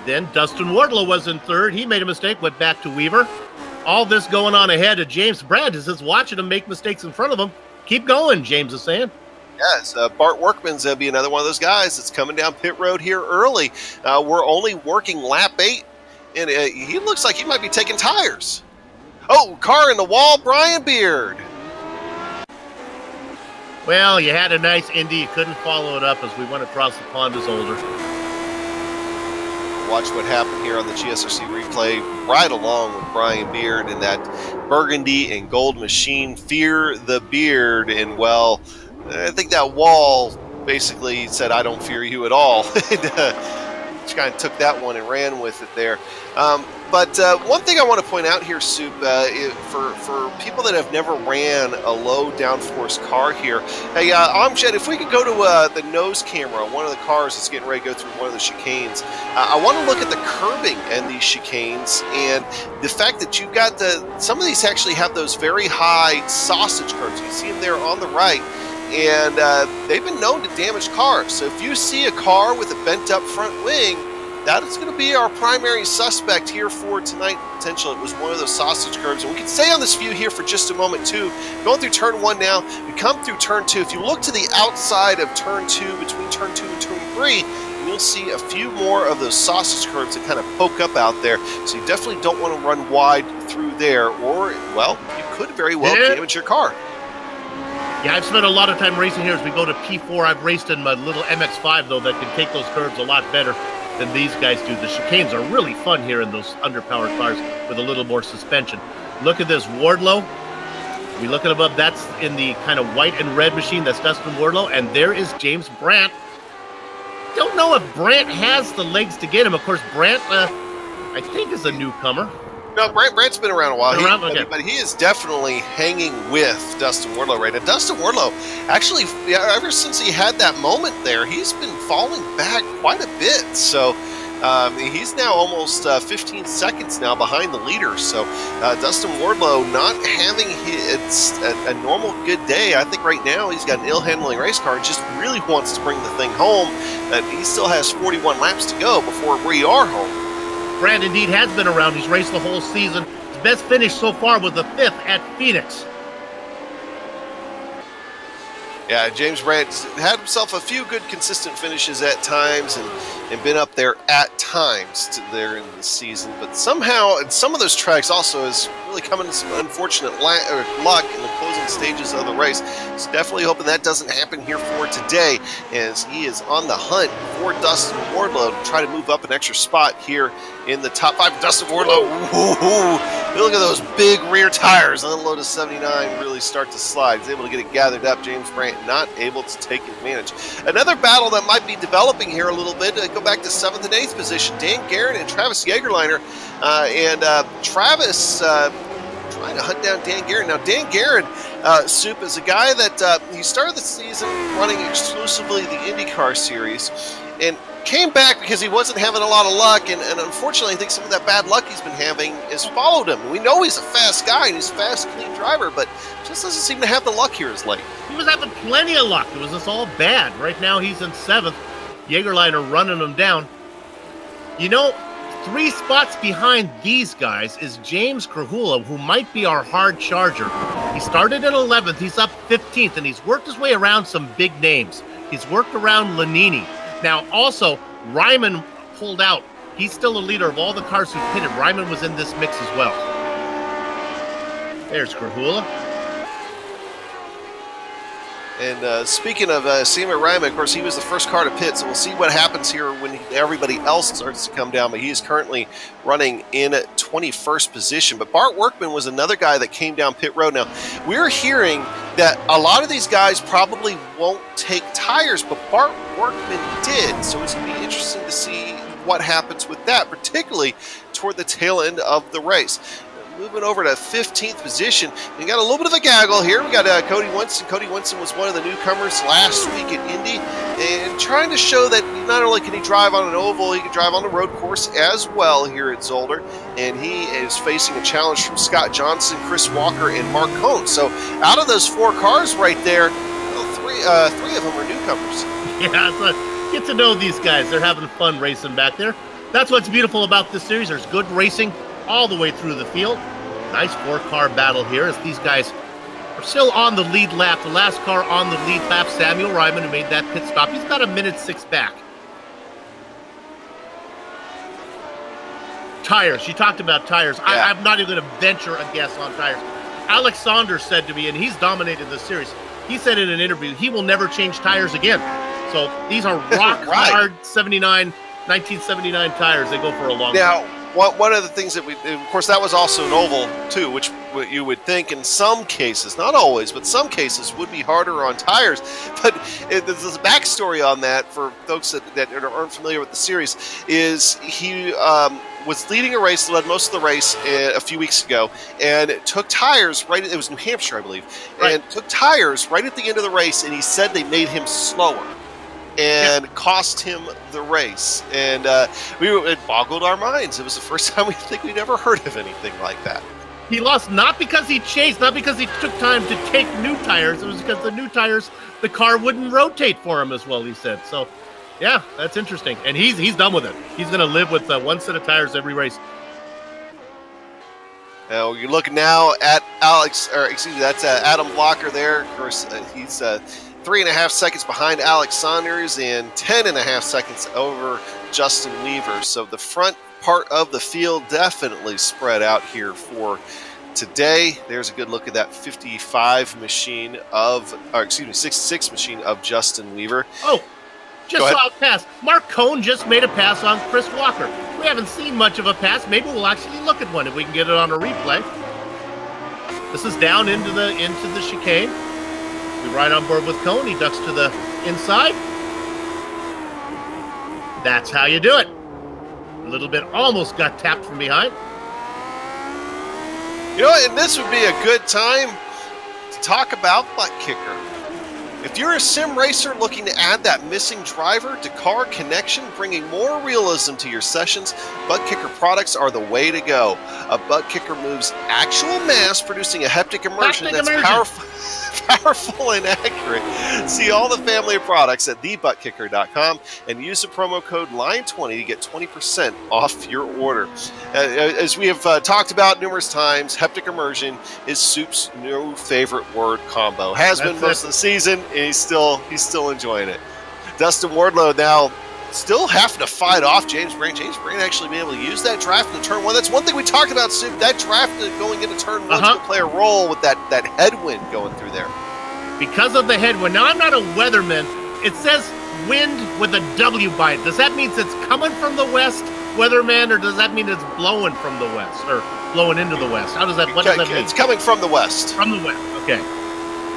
Then Dustin Wardlow was in 3rd. He made a mistake, went back to Weaver. All this going on ahead of James Brandt is just watching him make mistakes in front of him. Keep going, James is saying. Yes, Bart Workman's be another one of those guys that's coming down pit road here early. We're only working lap 8, and he looks like he might be taking tires. Oh, car in the wall, Brian Beard. Well, you had a nice Indy. You couldn't follow it up as we went across the pond to Zolder. Watch what happened here on the GSRC replay right along with Brian Beard in that burgundy and gold machine. Fear the Beard. And, well, I think that wall basically said, I don't fear you at all. kind of took that one and ran with it there. But one thing I want to point out here, Soup, for people that have never ran a low downforce car here, hey, Amjad, if we could go to the nose camera on one of the cars that's getting ready to go through one of the chicanes, I want to look at the curbing and these chicanes and the fact that you've got some of these actually have those very high sausage curbs. You see them there on the right. And they've been known to damage cars. So if you see a car with a bent up front wing, that is going to be our primary suspect here for tonight. Potential it was one of those sausage curbs. And we can stay on this view here for just a moment too. Going through turn 1 now, we come through turn 2. If you look to the outside of turn 2, between turn 2 and turn 3, you'll see a few more of those sausage curbs that kind of poke up out there. So you definitely don't want to run wide through there, or, well, you could very well damage your car. Yeah, I've spent a lot of time racing here as we go to P4. I've raced in my little MX-5, though, that can take those curves a lot better than these guys do. The chicanes are really fun here in those underpowered cars with a little more suspension. Look at this Wardlow. We look at above, that's in the kind of white and red machine. That's Dustin Wardlow. And there is James Brandt. Don't know if Brandt has the legs to get him. Of course, Brandt, I think, is a newcomer. No, Brandt's been around a while, Okay. but he is definitely hanging with Dustin Wardlow right now. Dustin Wardlow, actually, ever since he had that moment there, he's been falling back quite a bit. So he's now almost 15 seconds now behind the leader. So Dustin Wardlow not having a normal good day. I think right now he's got an ill-handling race car and just really wants to bring the thing home. He still has 41 laps to go before we are home. Brandt indeed has been around. He's raced the whole season. His best finish so far was the 5th at Phoenix. Yeah, James Brandt had himself a few good consistent finishes at times and been up there at times there in the season. But somehow, and some of those tracks also is really coming to some unfortunate luck in the closing stages of the race. So definitely hoping that doesn't happen here for today, as he is on the hunt for Dustin Wardlow to try to move up an extra spot here in the top 5. Dustin Wardlow, look at those big rear tires on the Lotus 79 really start to slide. He's able to get it gathered up. James Brandt not able to take advantage. Another battle that might be developing here a little bit. Go back to 7th and 8th position. Dan Guerin and Travis Jagerliner. Travis trying to hunt down Dan Guerin. Now, Dan Guerin, Soup, is a guy that he started the season running exclusively the IndyCar series and came back because he wasn't having a lot of luck, and unfortunately, I think some of that bad luck he's been having has followed him. We know he's a fast guy and he's a fast, clean driver, but just doesn't seem to have the luck here as late. He was having plenty of luck. It was just all bad. Right now, he's in 7th. Jagerliner running him down. You know, 3 spots behind these guys is James Krahula, who might be our hard charger. He started at 11th. He's up 15th, and he's worked his way around some big names. He's worked around Lanini. Now, also, Ryman pulled out. He's still a leader of all the cars who pitted. Ryman was in this mix as well. There's Krahula. And speaking of Seymour Ryman, of course, he was the first car to pit, so we'll see what happens here when everybody else starts to come down. But he is currently running in 21st position. But Bart Workman was another guy that came down pit road. Now, we're hearing that a lot of these guys probably won't take tires, but Bart Workman did. So it's going to be interesting to see what happens with that, particularly toward the tail end of the race. Moving over to 15th position. We got a little bit of a gaggle here. We got Cody Winston. Cody Winston was one of the newcomers last week at Indy, and trying to show that not only can he drive on an oval, he can drive on the road course as well here at Zolder. And he is facing a challenge from Scott Johnson, Chris Walker, and Mark Cohn. So out of those 4 cars right there, three of them are newcomers. Yeah, so get to know these guys. They're having fun racing back there. That's what's beautiful about this series. There's good racing all the way through the field. Nice 4-car battle here as these guys are still on the lead lap. The last car on the lead lap, Samuel Ryman, who made that pit stop. He's got 1:06 back. Tires. You talked about tires. Yeah. I'm not even going to venture a guess on tires. Alex Saunders said to me, and he's dominated the series, he said in an interview he will never change tires again. So these are rock hard 1979 tires. They go for a long time. one of the things that of course, that was also an oval too, which you would think in some cases, not always, but some cases would be harder on tires. But there's a backstory on that for folks that aren't familiar with the series. Is he was leading a race, led most of the race a few weeks ago, and took tires right. It was New Hampshire, I believe, and took tires right at the end of the race, and he said they made him slower. And cost him the race, and it boggled our minds. It was the first time we'd ever heard of anything like that. He lost not because he chased, not because he took time to take new tires. It was because the new tires, the car wouldn't rotate for him as well. He said so. Yeah, that's interesting, and he's done with it. He's going to live with one set of tires every race. Now you're looking now at that's Adam Blocker there. Of course, he's 3.5 seconds behind Alex Saunders and 10.5 seconds over Justin Weaver. So the front part of the field definitely spread out here for today. There's a good look at that 55 machine of, 66 machine of Justin Weaver. Oh, just saw a pass. Mark Cohn just made a pass on Chris Walker. We haven't seen much of a pass. Maybe we'll actually look at one if we can get it on a replay. This is down into the chicane. We're right on board with Cohn. He ducks to the inside. That's how you do it. A little bit almost got tapped from behind. You know, and this would be a good time to talk about butt kicker. If you're a sim racer looking to add that missing driver to car connection, bringing more realism to your sessions, butt kicker products are the way to go. A butt kicker moves actual mass, producing a haptic immersion that's powerful and accurate. See all the family of products at thebuttkicker.com and use the promo code LION20 to get 20% off your order. As we have talked about numerous times, haptic immersion is Soup's new favorite word combo. Has been most of the season, and he's still enjoying it. Dustin Wardlow now still having to fight off James Brain. James Brain actually being able to use that draft in turn one. That's one thing we talked about, Soup. That draft going into turn one to play a role with that headwind going through there. Because of the headwind. Now, I'm not a weatherman. It says wind with a W by it. Does that mean it's coming from the west, weatherman, or does that mean it's blowing from the west or blowing into the west? What does that mean? It's coming from the west. From the west. Okay.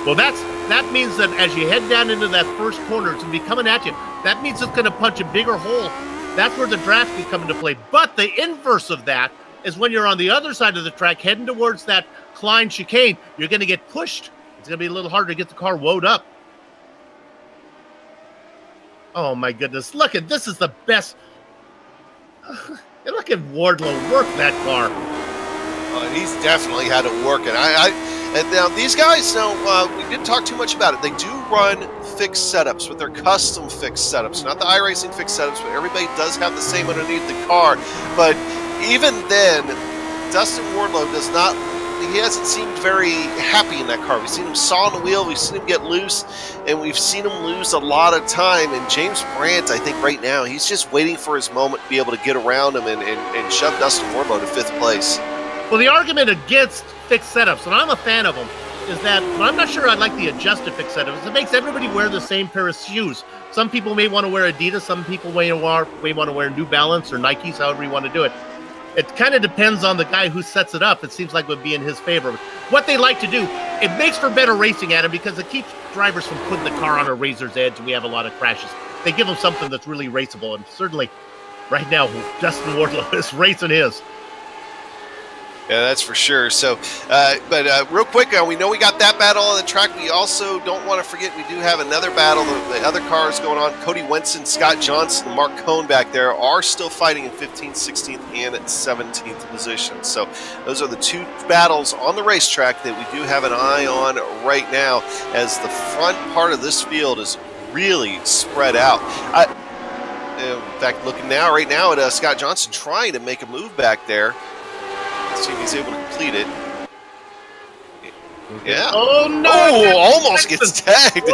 Well, that means that as you head down into that first corner, it's going to be coming at you. That means it's going to punch a bigger hole. That's where the draft can come into play. But the inverse of that is when you're on the other side of the track, heading towards that Klein chicane, you're going to get pushed. It's going to be a little harder to get the car woed up. Oh, my goodness. Look at this. Is the best. Look at Wardlow work that car. He's definitely had to work it. And now these guys, we didn't talk too much about it. They do run fixed setups with their custom fixed setups. Not the iRacing fixed setups, but everybody does have the same underneath the car. But even then, Dustin Wardlow he hasn't seemed very happy in that car. We've seen him saw on the wheel, we've seen him get loose, and we've seen him lose a lot of time. And James Brandt, I think right now, he's just waiting for his moment to be able to get around him and shove Dustin Wardlow to 5th place. Well, the argument against fixed setups, and I'm a fan of them, is that I'm not sure I like the adjusted fixed setups. It makes everybody wear the same pair of shoes. Some people may want to wear Adidas, some people may want to wear New Balance or Nikes, however you want to do it. It kind of depends on the guy who sets it up. It seems like it would be in his favor. What they like to do, it makes for better racing, Adam, because it keeps drivers from putting the car on a razor's edge, and we have a lot of crashes. They give them something that's really raceable, and certainly right now, Dustin Wardlow is racing his. Yeah, that's for sure. So, but real quick, we know we got that battle on the track. We also don't want to forget we do have another battle. The other cars going on. Cody Wenson, Scott Johnson, and Mark Cohn back there are still fighting in 15th, 16th, and 17th position. So those are the two battles on the racetrack that we do have an eye on right now, as the front part of this field is really spread out. In fact, looking now, right now at Scott Johnson trying to make a move back there. Let's see if he's able to complete it. Yeah. Oh, no. Oh, almost gets tagged.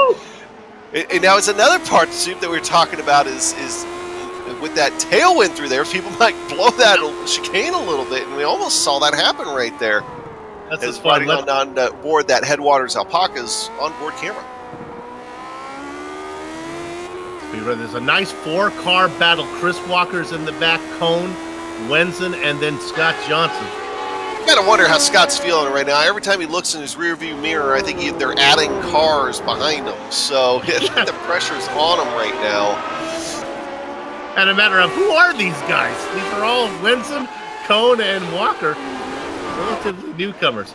And now it's another part, Soup, that we were talking about is with that tailwind through there, people might blow that chicane a little bit, and we almost saw that happen right there. That's as fun. On board that Headwaters Alpacas on-board camera. There's a nice 4-car battle. Chris Walker's in the back, Cone Wenson, and then Scott Johnson. Gotta wonder how Scott's feeling right now. Every time he looks in his rearview mirror, I think they're adding cars behind him. So the pressure's on him right now. And a matter of who are these guys? These are all Wenson, Cone, and Walker, relatively newcomers.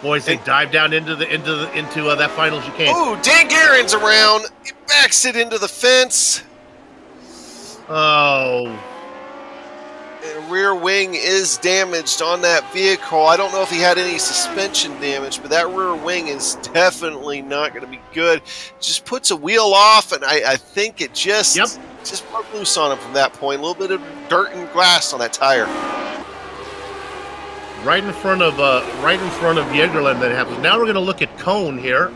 Boys, they dive down into that final chicane. Ooh, Dan Guerin's around. He backs it into the fence. Oh. Rear wing is damaged on that vehicle. I don't know if he had any suspension damage, but that rear wing is definitely not going to be good. Just puts a wheel off, and I think it just broke loose on him from that point. A little bit of dirt and glass on that tire. Right in front of Yeagerland that happens. Now we're going to look at Cone here,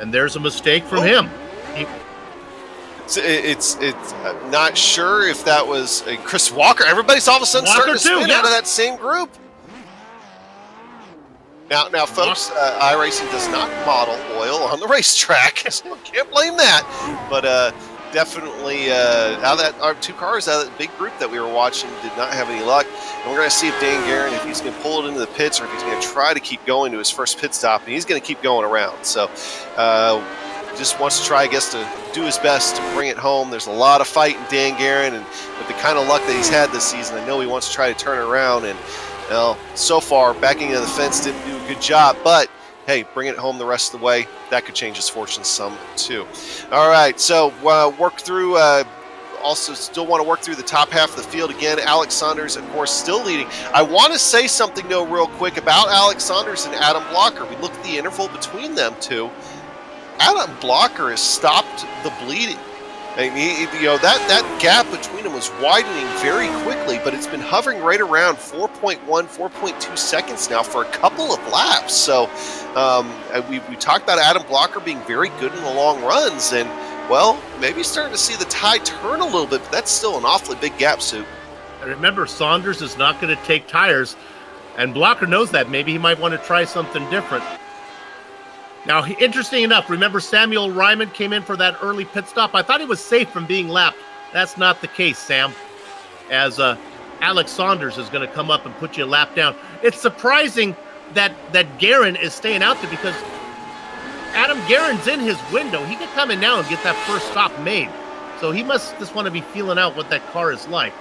and there's a mistake from him. It's not sure if that was Chris Walker. Everybody's all of a sudden starting to spin out of that same group. Now, folks, iRacing does not model oil on the racetrack, so can't blame that. But definitely, our two cars out of that big group that we were watching did not have any luck. And we're going to see if Dan Guerin, if he's going to pull it into the pits or if he's going to try to keep going to his first pit stop. And he's going to keep going around. So just wants to try, I guess, to do his best to bring it home. There's a lot of fight in Dan Guerin, and with the kind of luck that he's had this season, I know he wants to try to turn it around. And well, so far, backing into the fence didn't do a good job, but hey, bring it home the rest of the way. That could change his fortune some, too. All right, so work through, also still want to work through the top half of the field again. Alex Saunders, of course, still leading. I want to say something, though, real quick about Alex Saunders and Adam Blocker. We look at the interval between them two. Adam Blocker has stopped the bleeding. I mean, that gap between them was widening very quickly, but it's been hovering right around 4.1, 4.2 seconds now for a couple of laps. So we talked about Adam Blocker being very good in the long runs, and, well, maybe starting to see the tide turn a little bit, but that's still an awfully big gap, Sue. And remember, Saunders is not going to take tires, and Blocker knows that. Maybe he might want to try something different. Now, interesting enough, remember Samuel Ryman came in for that early pit stop? I thought he was safe from being lapped. That's not the case, Sam, as Alex Saunders is going to come up and put you a lap down. It's surprising that Guerin is staying out there because Adam Guerin's in his window. He could come in now and get that first stop made. So he must just want to be feeling out what that car is like.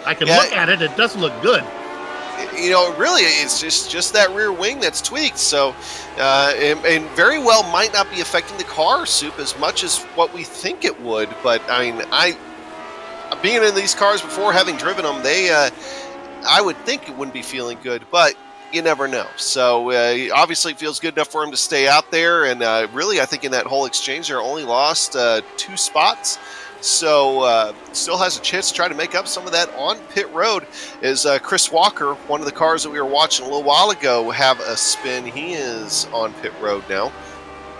I can look at it. It doesn't look good. You know, really, it's just that rear wing that's tweaked. So, and very well might not be affecting the car, Soup, as much as what we think it would. But I mean, being in these cars before, having driven them, I would think it wouldn't be feeling good, but you never know. So obviously, it feels good enough for him to stay out there. And really, I think in that whole exchange, they only lost 2 spots. So still has a chance to try to make up some of that on pit road. Is Chris Walker, one of the cars that we were watching a little while ago, have a spin. He is on pit road now.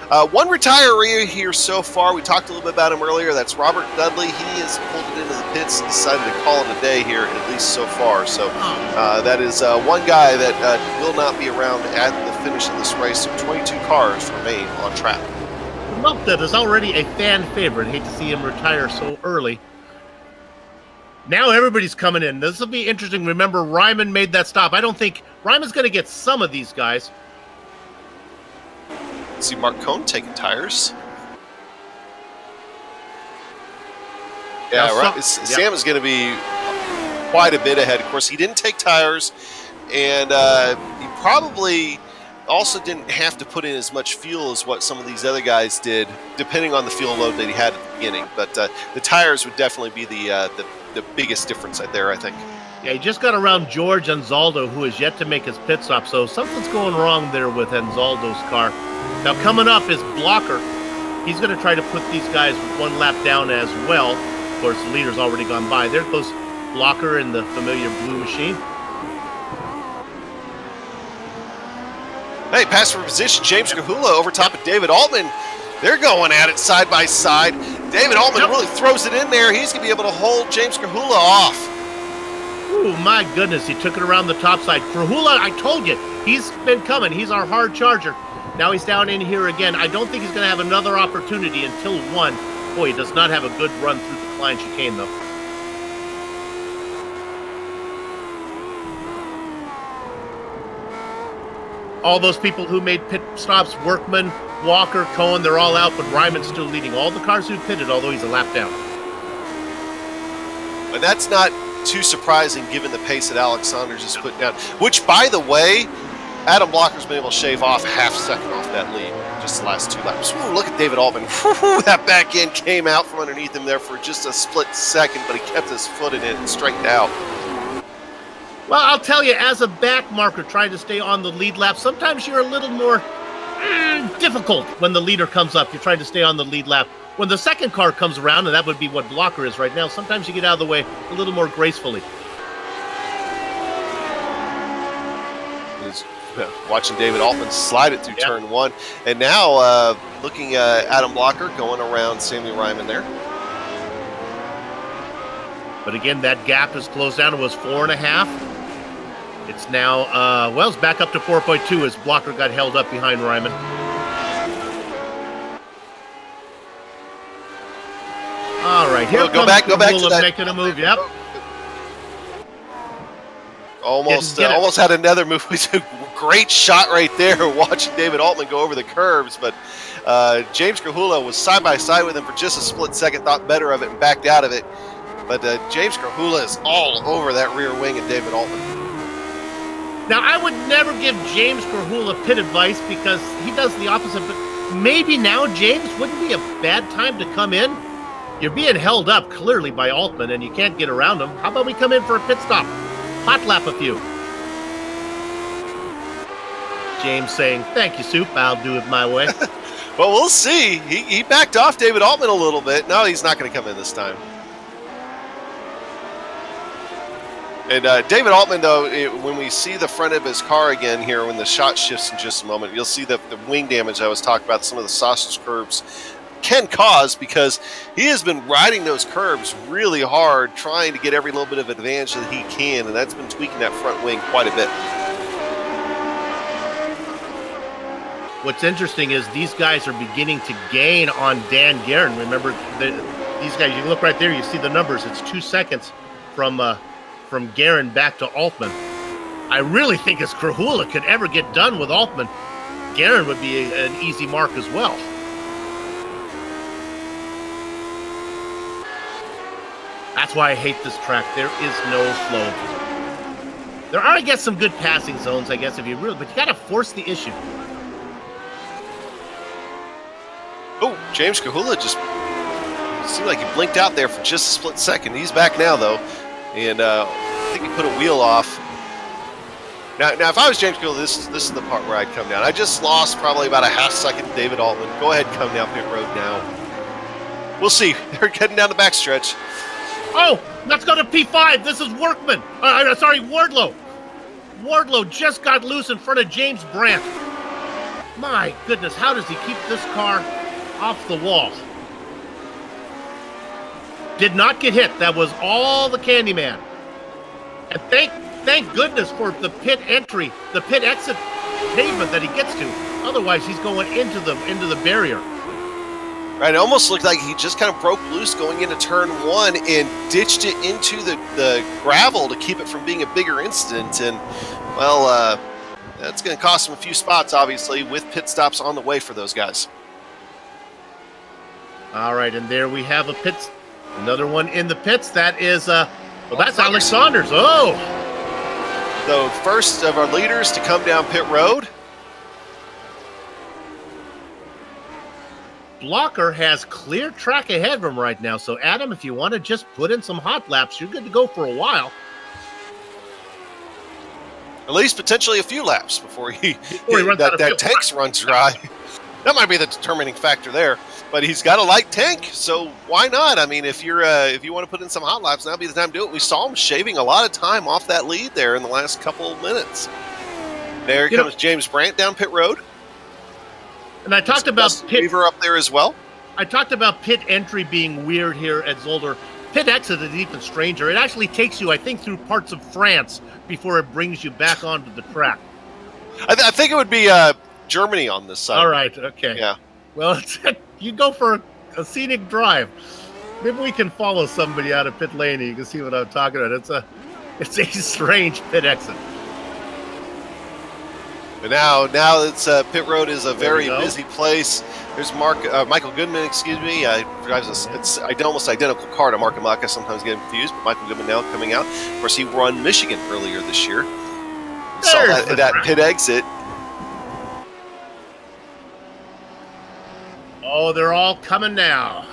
One retiree here so far. We talked a little bit about him earlier. That's Robert Dudley. He has pulled it into the pits and decided to call it a day here, at least so far. So that is one guy that will not be around at the finish of this race. So 22 cars remain on track. That is already a fan favorite. Hate to see him retire so early. Now everybody's coming in. This will be interesting. Remember, Ryman made that stop. I don't think Ryman's going to get some of these guys. See Mark Cone taking tires. Yeah, now, right. Sam is going to be quite a bit ahead. Of course, he didn't take tires, and he probably also didn't have to put in as much fuel as what some of these other guys did, depending on the fuel load that he had at the beginning. But the tires would definitely be the biggest difference right there, I think. Yeah, he just got around George Anzaldo, who has yet to make his pit stop, so something's going wrong there with Anzaldo's car. Now, coming up is Blocker. He's going to try to put these guys 1 lap down as well. Of course, the leader's already gone by. There goes Blocker in the familiar blue machine. Hey, pass for position. James Kahula over top of David Altman. They're going at it side by side. David Altman really throws it in there. He's going to be able to hold James Kahula off. Ooh, my goodness. He took it around the top side. Kahula, I told you, he's been coming. He's our hard charger. Now he's down in here again. I don't think he's going to have another opportunity until 1. Boy, he does not have a good run through the Klein chicane, though. All those people who made pit stops, Workman, Walker, Cohen, they're all out, but Ryman's still leading all the cars who pitted, although he's a lap down. And that's not too surprising given the pace that Alex Saunders has put down, which, by the way, Adam Blocker's been able to shave off half second off that lead just the last 2 laps. Ooh, look at David Altman. That back end came out from underneath him there for just a split second, but he kept his foot in it and straightened out. Well, I'll tell you, as a back marker trying to stay on the lead lap, sometimes you're a little more difficult when the leader comes up. You're trying to stay on the lead lap. When the second car comes around, and that would be what Blocker is right now, sometimes you get out of the way a little more gracefully. Watching David Altman slide it through turn 1. And now looking at Adam Blocker going around Samuel Ryman there. But again, that gap has closed down. It was 4.5. It's now, well, it's back up to 4.2 as Blocker got held up behind Ryman. All right, here go back to that. Making a move, yep. Almost had another move. It's a great shot right there watching David Altman go over the curbs, but James Krahula was side by side with him for just a split second, thought better of it and backed out of it. But James Krahula is all over that rear wing of David Altman. Now, I would never give James Krahula pit advice because he does the opposite, but maybe now, James, wouldn't be a bad time to come in. You're being held up clearly by Altman, and you can't get around him. How about we come in for a pit stop? Hot lap a few. James saying, thank you, Soup. I'll do it my way. Well, we'll see. He backed off David Altman a little bit. No, he's not going to come in this time. And David Altman, though, when we see the front of his car again here, when the shot shifts in just a moment, you'll see the wing damage I was talking about, some of the sausage curbs can cause, because he has been riding those curbs really hard, trying to get every little bit of advantage that he can, and that's been tweaking that front wing quite a bit. What's interesting is these guys are beginning to gain on Dan Guerin. Remember, these guys, you look right there, you see the numbers. It's 2 seconds from Guerin back to Altman. I really think as Krahula could ever get done with Altman, Guerin would be an easy mark as well. That's why I hate this track. There is no flow. There are, I guess, some good passing zones, I guess, if you really, but you got to force the issue. Oh, James Krahula just seemed like he blinked out there for just a split second. He's back now, though, and I think he put a wheel off. Now, if I was James Krahula, this is the part where I'd come down. I just lost probably about a half second to David Altman. Go ahead and come down pit road now. We'll see. They're heading down the backstretch. Oh, let's go to P5. This is Workman. Sorry, Wardlow. Wardlow just got loose in front of James Brandt. My goodness, how does he keep this car off the wall? Did not get hit. That was all the Candyman. And thank goodness for the pit entry, the pit exit pavement that he gets to. Otherwise, he's going into the barrier. Right, it almost looked like he just kind of broke loose going into turn 1 and ditched it into the gravel to keep it from being a bigger incident. And, well, that's going to cost him a few spots, obviously, with pit stops on the way for those guys. All right, and there we have a pit, another one in the pits. That is, well, that's Alex Saunders. Oh! So, first of our leaders to come down pit road. Blocker has clear track ahead of him right now. So, Adam, if you want to just put in some hot laps, you're good to go for a while. At least potentially a few laps before that tank runs dry. That might be the determining factor there. But he's got a light tank, so why not? I mean, if you want to put in some hot laps, now'd be the time to do it. We saw him shaving a lot of time off that lead there in the last couple of minutes. There comes James Brandt down pit road. And I talked about pit Weaver up there as well. I talked about pit entry being weird here at Zolder. Pit exit is even stranger. It actually takes you, I think, through parts of France before it brings you back onto the track. I think it would be Germany on this side. All right, okay. Yeah. Well, you go for a scenic drive. Maybe we can follow somebody out of pit lane and you can see what I'm talking about. It's a strange pit exit. But now it's pit road is a very busy place. There's Michael Goodman, excuse me, drives it's almost identical car to Mark and Maka. Sometimes get confused, but Michael Goodman now coming out. Of course, he won Michigan earlier this year. Saw that pit exit. Oh, they're all coming now.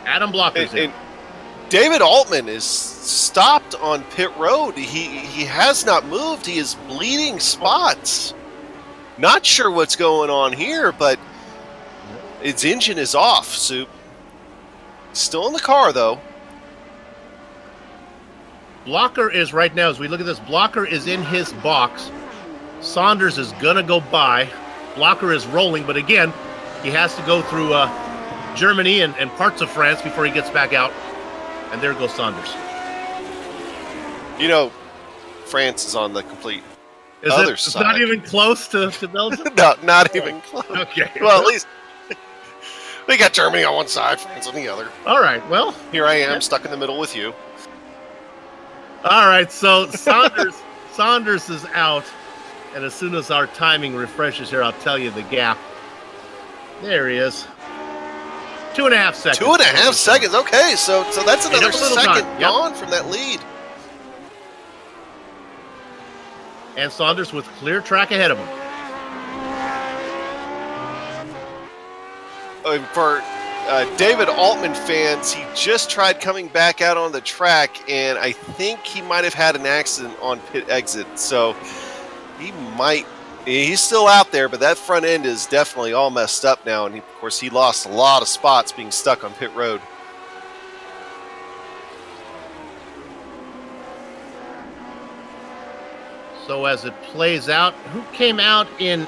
Adam Blocker's in. David Altman is stopped on pit road. He has not moved. He is bleeding spots. Not sure what's going on here, but its engine is off, Soup. Still in the car, though. Blocker is right now, as we look at this, Blocker is in his box. Saunders is going to go by. Blocker is rolling, but again, he has to go through Germany and parts of France before he gets back out. And there goes Saunders. You know, France is on the complete other side. It's not even close to Belgium? No, not even close. Okay. Well, at least we got Germany on one side, France on the other. All right, well. Here I am, stuck in the middle with you. All right, so Saunders is out. And as soon as our timing refreshes here, I'll tell you the gap. There he is. 2.5 seconds. 2.5 seconds. Okay, so that's another second gone from that lead. And Saunders with clear track ahead of him. For David Altman fans, he just tried coming back out on the track, and I think he might have had an accident on pit exit. So he's still out there, but that front end is definitely all messed up now. And of course, he lost a lot of spots being stuck on pit road. So as it plays out, who came out in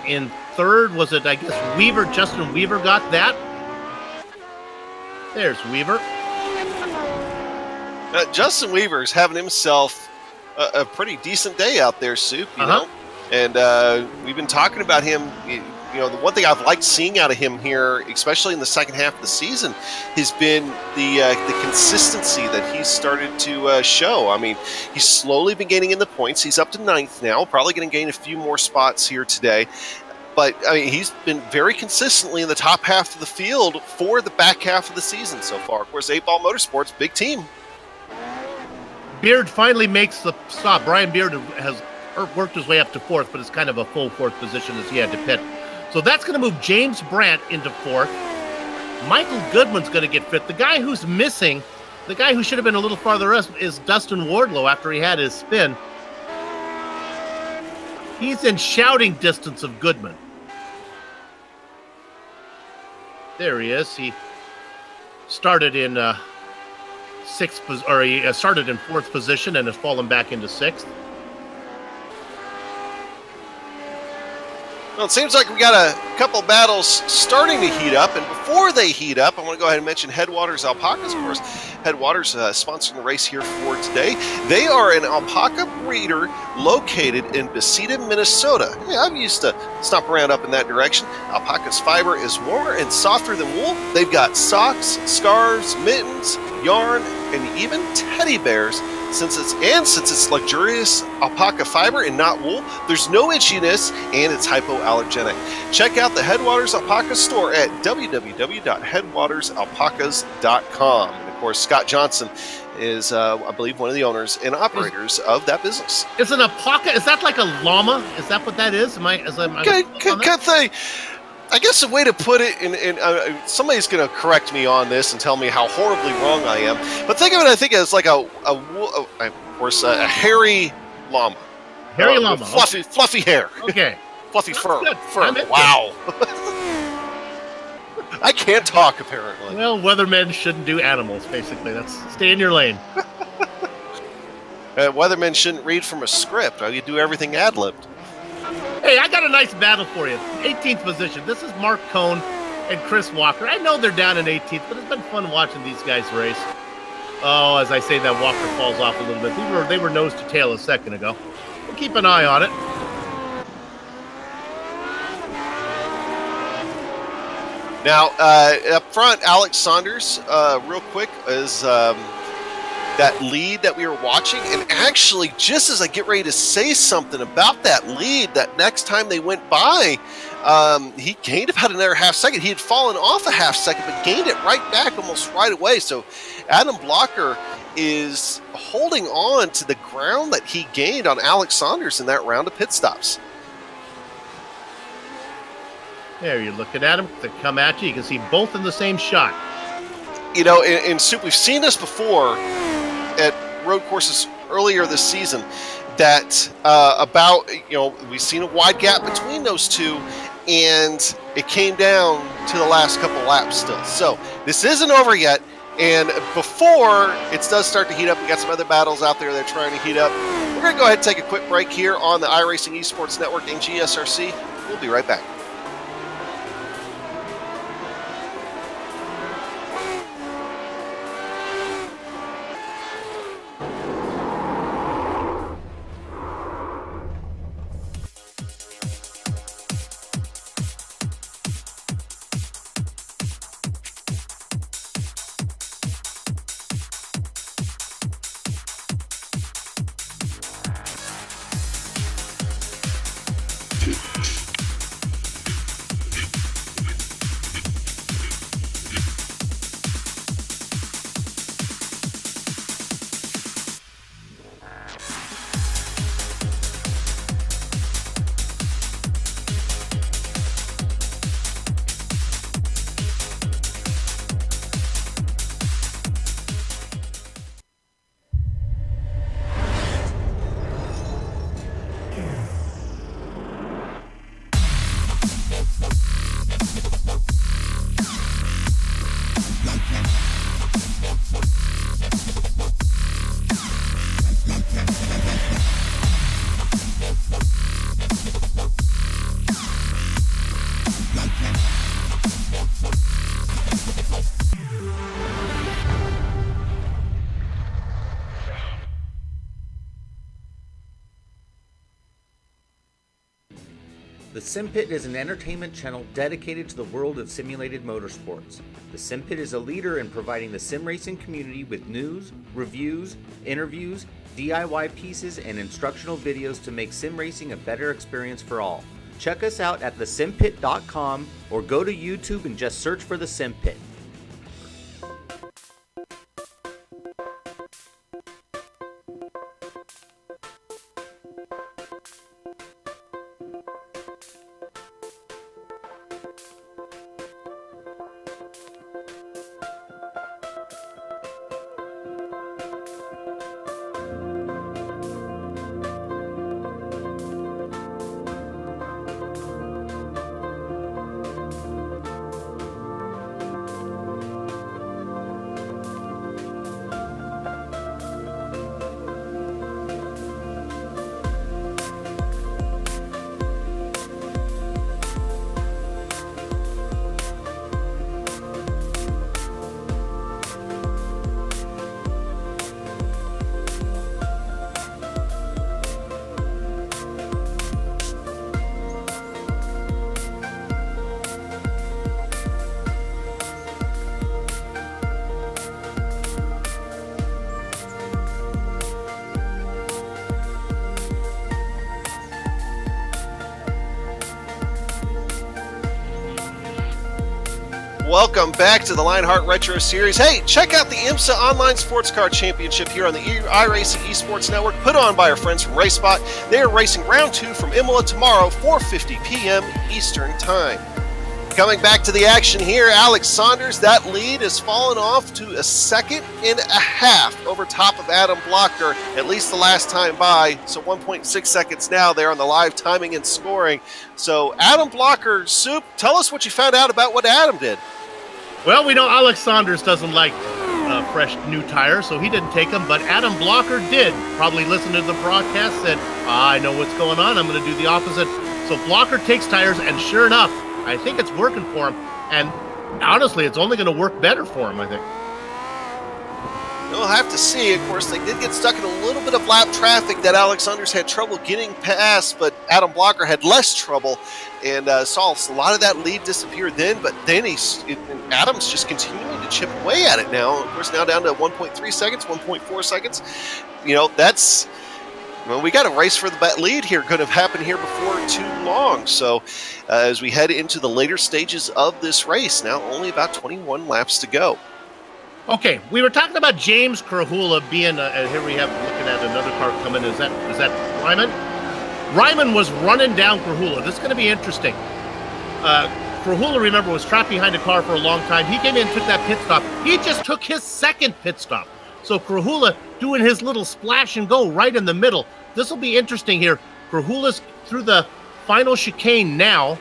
third? Was it, I guess, Weaver? Justin Weaver got that. There's Weaver. Justin Weaver is having himself a pretty decent day out there, Soup, you know? And we've been talking about him. You know, the one thing I've liked seeing out of him here, especially in the second half of the season, has been the consistency that he's started to show. I mean, he's slowly been gaining in the points. He's up to 9th now, probably going to gain a few more spots here today. But, I mean, he's been very consistently in the top half of the field for the back half of the season so far. Of course, 8 Ball Motorsports, big team. Beard finally makes the stop. Brian Beard has worked his way up to 4th, but it's kind of a full 4th position as he had to pit. So that's going to move James Brandt into 4th. Michael Goodman's going to get 5th. The guy who's missing, the guy who should have been a little farther up, is Dustin Wardlow after he had his spin. He's in shouting distance of Goodman. There he is. He started in started in 4th position and has fallen back into 6th. Well, it seems like we got a couple battles starting to heat up, and before they heat up, I want to go ahead and mention Headwaters Alpacas, of course. Headwaters sponsoring the race here for today. They are an alpaca breeder located in Besita, Minnesota. Yeah, I'm used to stomp around up in that direction. Alpaca's fiber is warmer and softer than wool. They've got socks, scarves, mittens, yarn, and even teddy bears. Since it's luxurious alpaca fiber and not wool, there's no itchiness and it's hypoallergenic. Check out the Headwaters Alpaca store at www.headwatersalpacas.com. And of course, Scott Johnson is, I believe, one of the owners and operators of that business. Is an alpaca? Is that like a llama? Is that what that is? I guess the way to put it, and somebody's going to correct me on this and tell me how horribly wrong I am, but think of it, I think, as like a hairy llama. Hairy llama. Fluffy hair. Okay. Fluffy fur. Wow. I can't talk, apparently. Well, weathermen shouldn't do animals, basically. That's stay in your lane. Weathermen shouldn't read from a script. You do everything ad-libbed. Hey, I got a nice battle for you. 18th position. This is Mark Cohn and Chris Walker. I know they're down in 18th, but it's been fun watching these guys race. Oh, as I say that, Walker falls off a little bit. They were nose to tail a second ago. We'll keep an eye on it. Now, up front, Alex Saunders, real quick, is that lead that we were watching. And actually, just as I get ready to say something about that lead, that next time they went by, he gained about another half second. He had fallen off a half second, but gained it right back almost right away. So Adam Blocker is holding on to the ground that he gained on Alex Saunders in that round of pit stops. There, you're looking at them. They come at you. You can see both in the same shot. You know, in Soup, we've seen this before at road courses earlier this season, that we've seen a wide gap between those two, and it came down to the last couple laps still. So this isn't over yet, and before it does start to heat up, we got some other battles out there that are trying to heat up. We're going to go ahead and take a quick break here on the iRacing Esports Network and GSRC. We'll be right back. The Sim Pit is an entertainment channel dedicated to the world of simulated motorsports. The Sim Pit is a leader in providing the sim racing community with news, reviews, interviews, DIY pieces, and instructional videos to make sim racing a better experience for all. Check us out at thesimpit.com or go to YouTube and just search for The Sim Pit. Welcome back to the Lionheart Retro Series. Hey, check out the IMSA Online Sports Car Championship here on the iRacing Esports Network, put on by our friends from RaceSpot. They are racing round 2 from Imola tomorrow, 4:50 p.m. Eastern Time. Coming back to the action here, Alex Saunders, that lead has fallen off to a 2.5 seconds over top of Adam Blocker, at least the last time by. So 1.6 seconds now there on the live timing and scoring. So Adam Blocker, Soup, tell us what you found out about what Adam did. Well, we know Alex Saunders doesn't like fresh new tires, so he didn't take them, but Adam Blocker did. Probably listened to the broadcast, said, I know what's going on, I'm going to do the opposite. So Blocker takes tires, and sure enough, I think it's working for him, and honestly, it's only going to work better for him, I think. We'll have to see. Of course, they did get stuck in a little bit of lap traffic that Alex Saunders had trouble getting past, but Adam Blocker had less trouble and saw a lot of that lead disappear then, but then Adam's just continuing to to chip away at it now. Of course, now down to 1.3 seconds, 1.4 seconds. That's... Well, we got a race for the lead here. Could have happened here before too long. So as we head into the later stages of this race, now only about 21 laps to go. Okay, we were talking about James Krahula being, here we have, looking at another car coming. Is that Ryman? Ryman was running down Krahula. This is going to be interesting. Krahula, remember, was trapped behind a car for a long time. He came in and took that pit stop. He just took his second pit stop. So Krahula doing his little splash and go right in the middle. This will be interesting here. Krahula's through the final chicane now.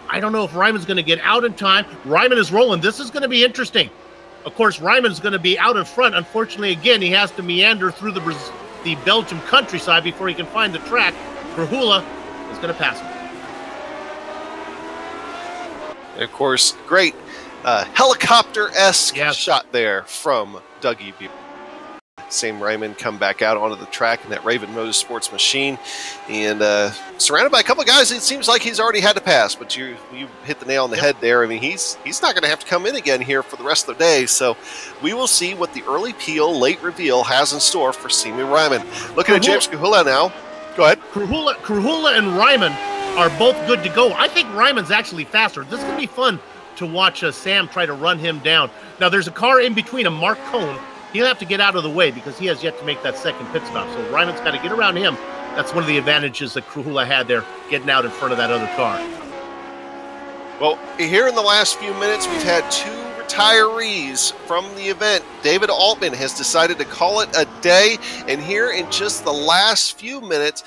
I don't know if Ryman's going to get out in time. Ryman is rolling. This is going to be interesting. Of course, Ryman's going to be out in front. Unfortunately, again, he has to meander through the Belgium countryside before he can find the track. Krahula is going to pass him. And of course, great helicopter-esque Yes. shot there from Dougie B. Same Ryman come back out onto the track in that Raven Motorsports machine, and surrounded by a couple of guys. It seems like he's already had to pass, but you hit the nail on the head there. I mean, he's not going to have to come in again here for the rest of the day. So we will see what the early peel, late reveal has in store for Simi Ryman. Looking at James Krahula now. Go ahead. Krahula and Ryman are both good to go. I think Ryman's actually faster. This is going to be fun to watch Sam try to run him down. Now, there's a car in between him, Mark Cohn. He'll have to get out of the way because he has yet to make that second pit stop. So Ryman's got to get around him. That's one of the advantages that Krahula had there, getting out in front of that other car. Well, here in the last few minutes, we've had two retirees from the event. David Altman has decided to call it a day. And here in just the last few minutes,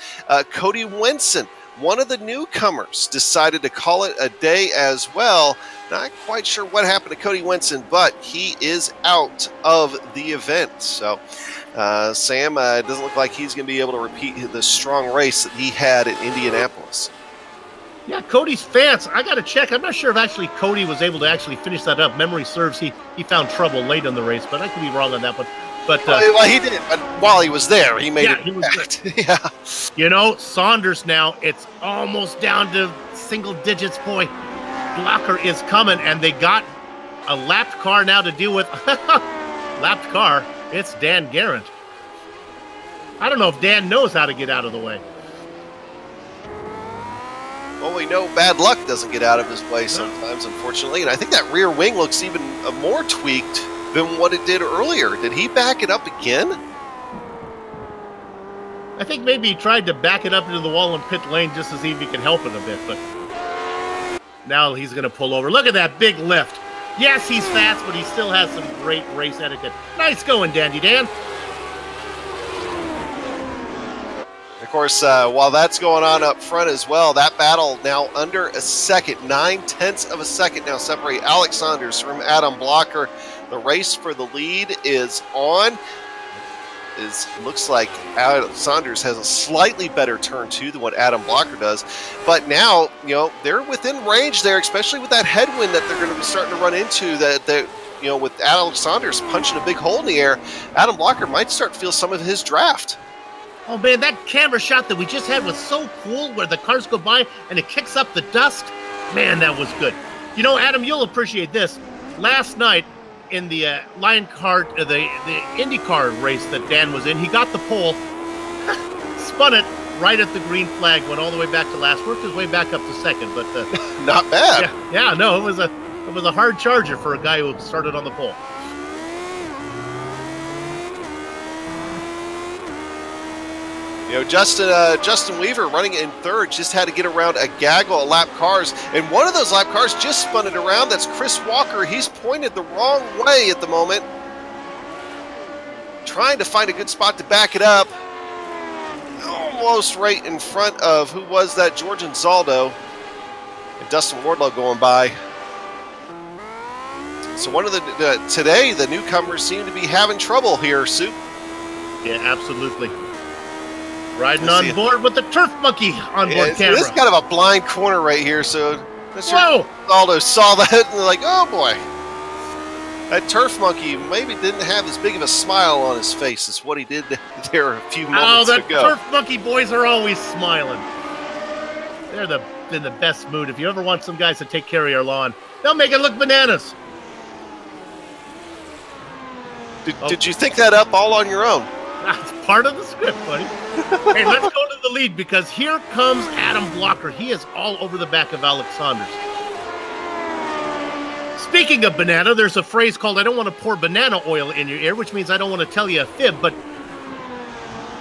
Cody Wenson, one of the newcomers, decided to call it a day as well. Not quite sure what happened to Cody Wenson, but he is out of the event. So Sam doesn't look like he's going to be able to repeat the strong race that he had at Indianapolis. Yeah, Cody's fans, I got to check. I'm not sure if actually Cody was able to actually finish that up. Memory serves, he found trouble late in the race, but I could be wrong on that one. But well, he did. But while he was there, he made it. He was good. Yeah. Saunders now, it's almost down to single digits. Boy, Blocker is coming, and they got a lapped car now to deal with. Lapped car, it's Dan Garrett. I don't know if Dan knows how to get out of the way. Well, we know bad luck doesn't get out of his way sometimes, unfortunately. And I think that rear wing looks even more tweaked than what it did earlier. Did he back it up again? I think maybe he tried to back it up into the wall in pit lane just to see if he could help it a bit, but now he's going to pull over. Look at that big lift. Yes, he's fast, but he still has some great race etiquette. Nice going, Dandy Dan. Of course, while that's going on up front as well, that battle now under a second, 9/10 of a second now separate Alex Saunders from Adam Blocker. The race for the lead is on. Looks like Alex Saunders has a slightly better turn two than what Adam Blocker does. But now, they're within range there, especially with that headwind that they're going to be starting to run into. With Alex Saunders punching a big hole in the air, Adam Blocker might start to feel some of his draft. Oh, man, that camera shot that we just had was so cool where the cars go by and it kicks up the dust. Man, that was good. Adam, you'll appreciate this. Last night in the Lionheart, the IndyCar race that Dan was in, he got the pole, spun it right at the green flag, went all the way back to last, worked his way back up to second. But not bad. Yeah, no, it was a hard charger for a guy who started on the pole. Justin Weaver running in third just had to get around a gaggle of lap cars, and one of those lap cars just spun it around. That's Chris Walker. He's pointed the wrong way at the moment, trying to find a good spot to back it up. Almost right in front of, who was that, Georgian Zolder, and Dustin Wardlow going by. So one of today, the newcomers seem to be having trouble here, Sue. Yeah, absolutely. Riding on board with the Turf Monkey onboard camera. This is kind of a blind corner right here, so Whoa! Aldo saw that and they're like, oh boy. That Turf Monkey maybe didn't have as big of a smile on his face as what he did there a few moments ago. Oh, the Turf Monkey boys are always smiling. They're in the best mood. If you ever want some guys to take care of your lawn, they'll make it look bananas. Did you think that up all on your own? That's part of the script, buddy. Hey, let's go to the lead because here comes Adam Blocker. He is all over the back of Alex Saunders. Speaking of banana, there's a phrase called, I don't want to pour banana oil in your ear, which means I don't want to tell you a fib, but,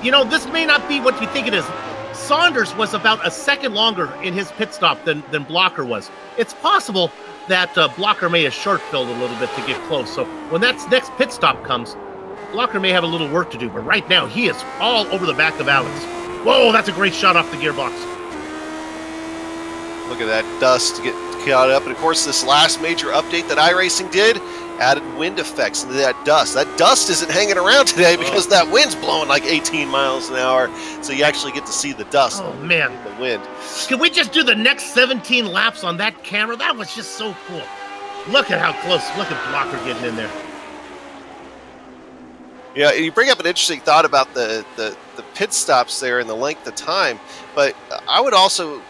you know, this may not be what you think it is. Saunders was about a second longer in his pit stop than Blocker was. It's possible that Blocker may have short-filled a little bit to get close, so when that next pit stop comes, Blocker may have a little work to do, but right now he is all over the back of Alex. Whoa, that's a great shot off the gearbox. Look at that dust get caught up. And of course, this last major update that iRacing did added wind effects into that dust. That dust isn't hanging around today because that wind's blowing like 18 miles an hour. So you actually get to see the dust. Oh, man. The wind. Can we just do the next 17 laps on that camera? That was just so cool. Look at how close. Look at Blocker getting in there. Yeah, you bring up an interesting thought about the pit stops there and the length of time. But I would also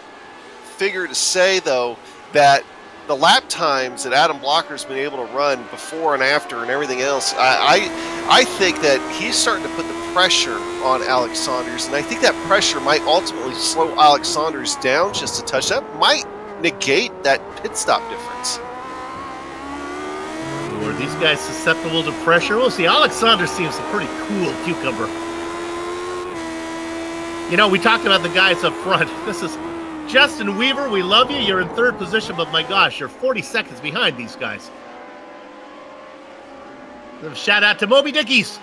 figure to say, though, that the lap times that Adam Blocker's been able to run before and after and everything else, I think that he's starting to put the pressure on Alex Saunders, and I think that pressure might ultimately slow Alex Saunders down just a touch. That might negate that pit stop difference. Are these guys susceptible to pressure? We'll see. Alex Saunders seems a pretty cool cucumber. You know, we talked about the guys up front. This is Justin Weaver, we love you. You're in third position, but my gosh, you're 40 seconds behind these guys. Shout out to Moby Dickies.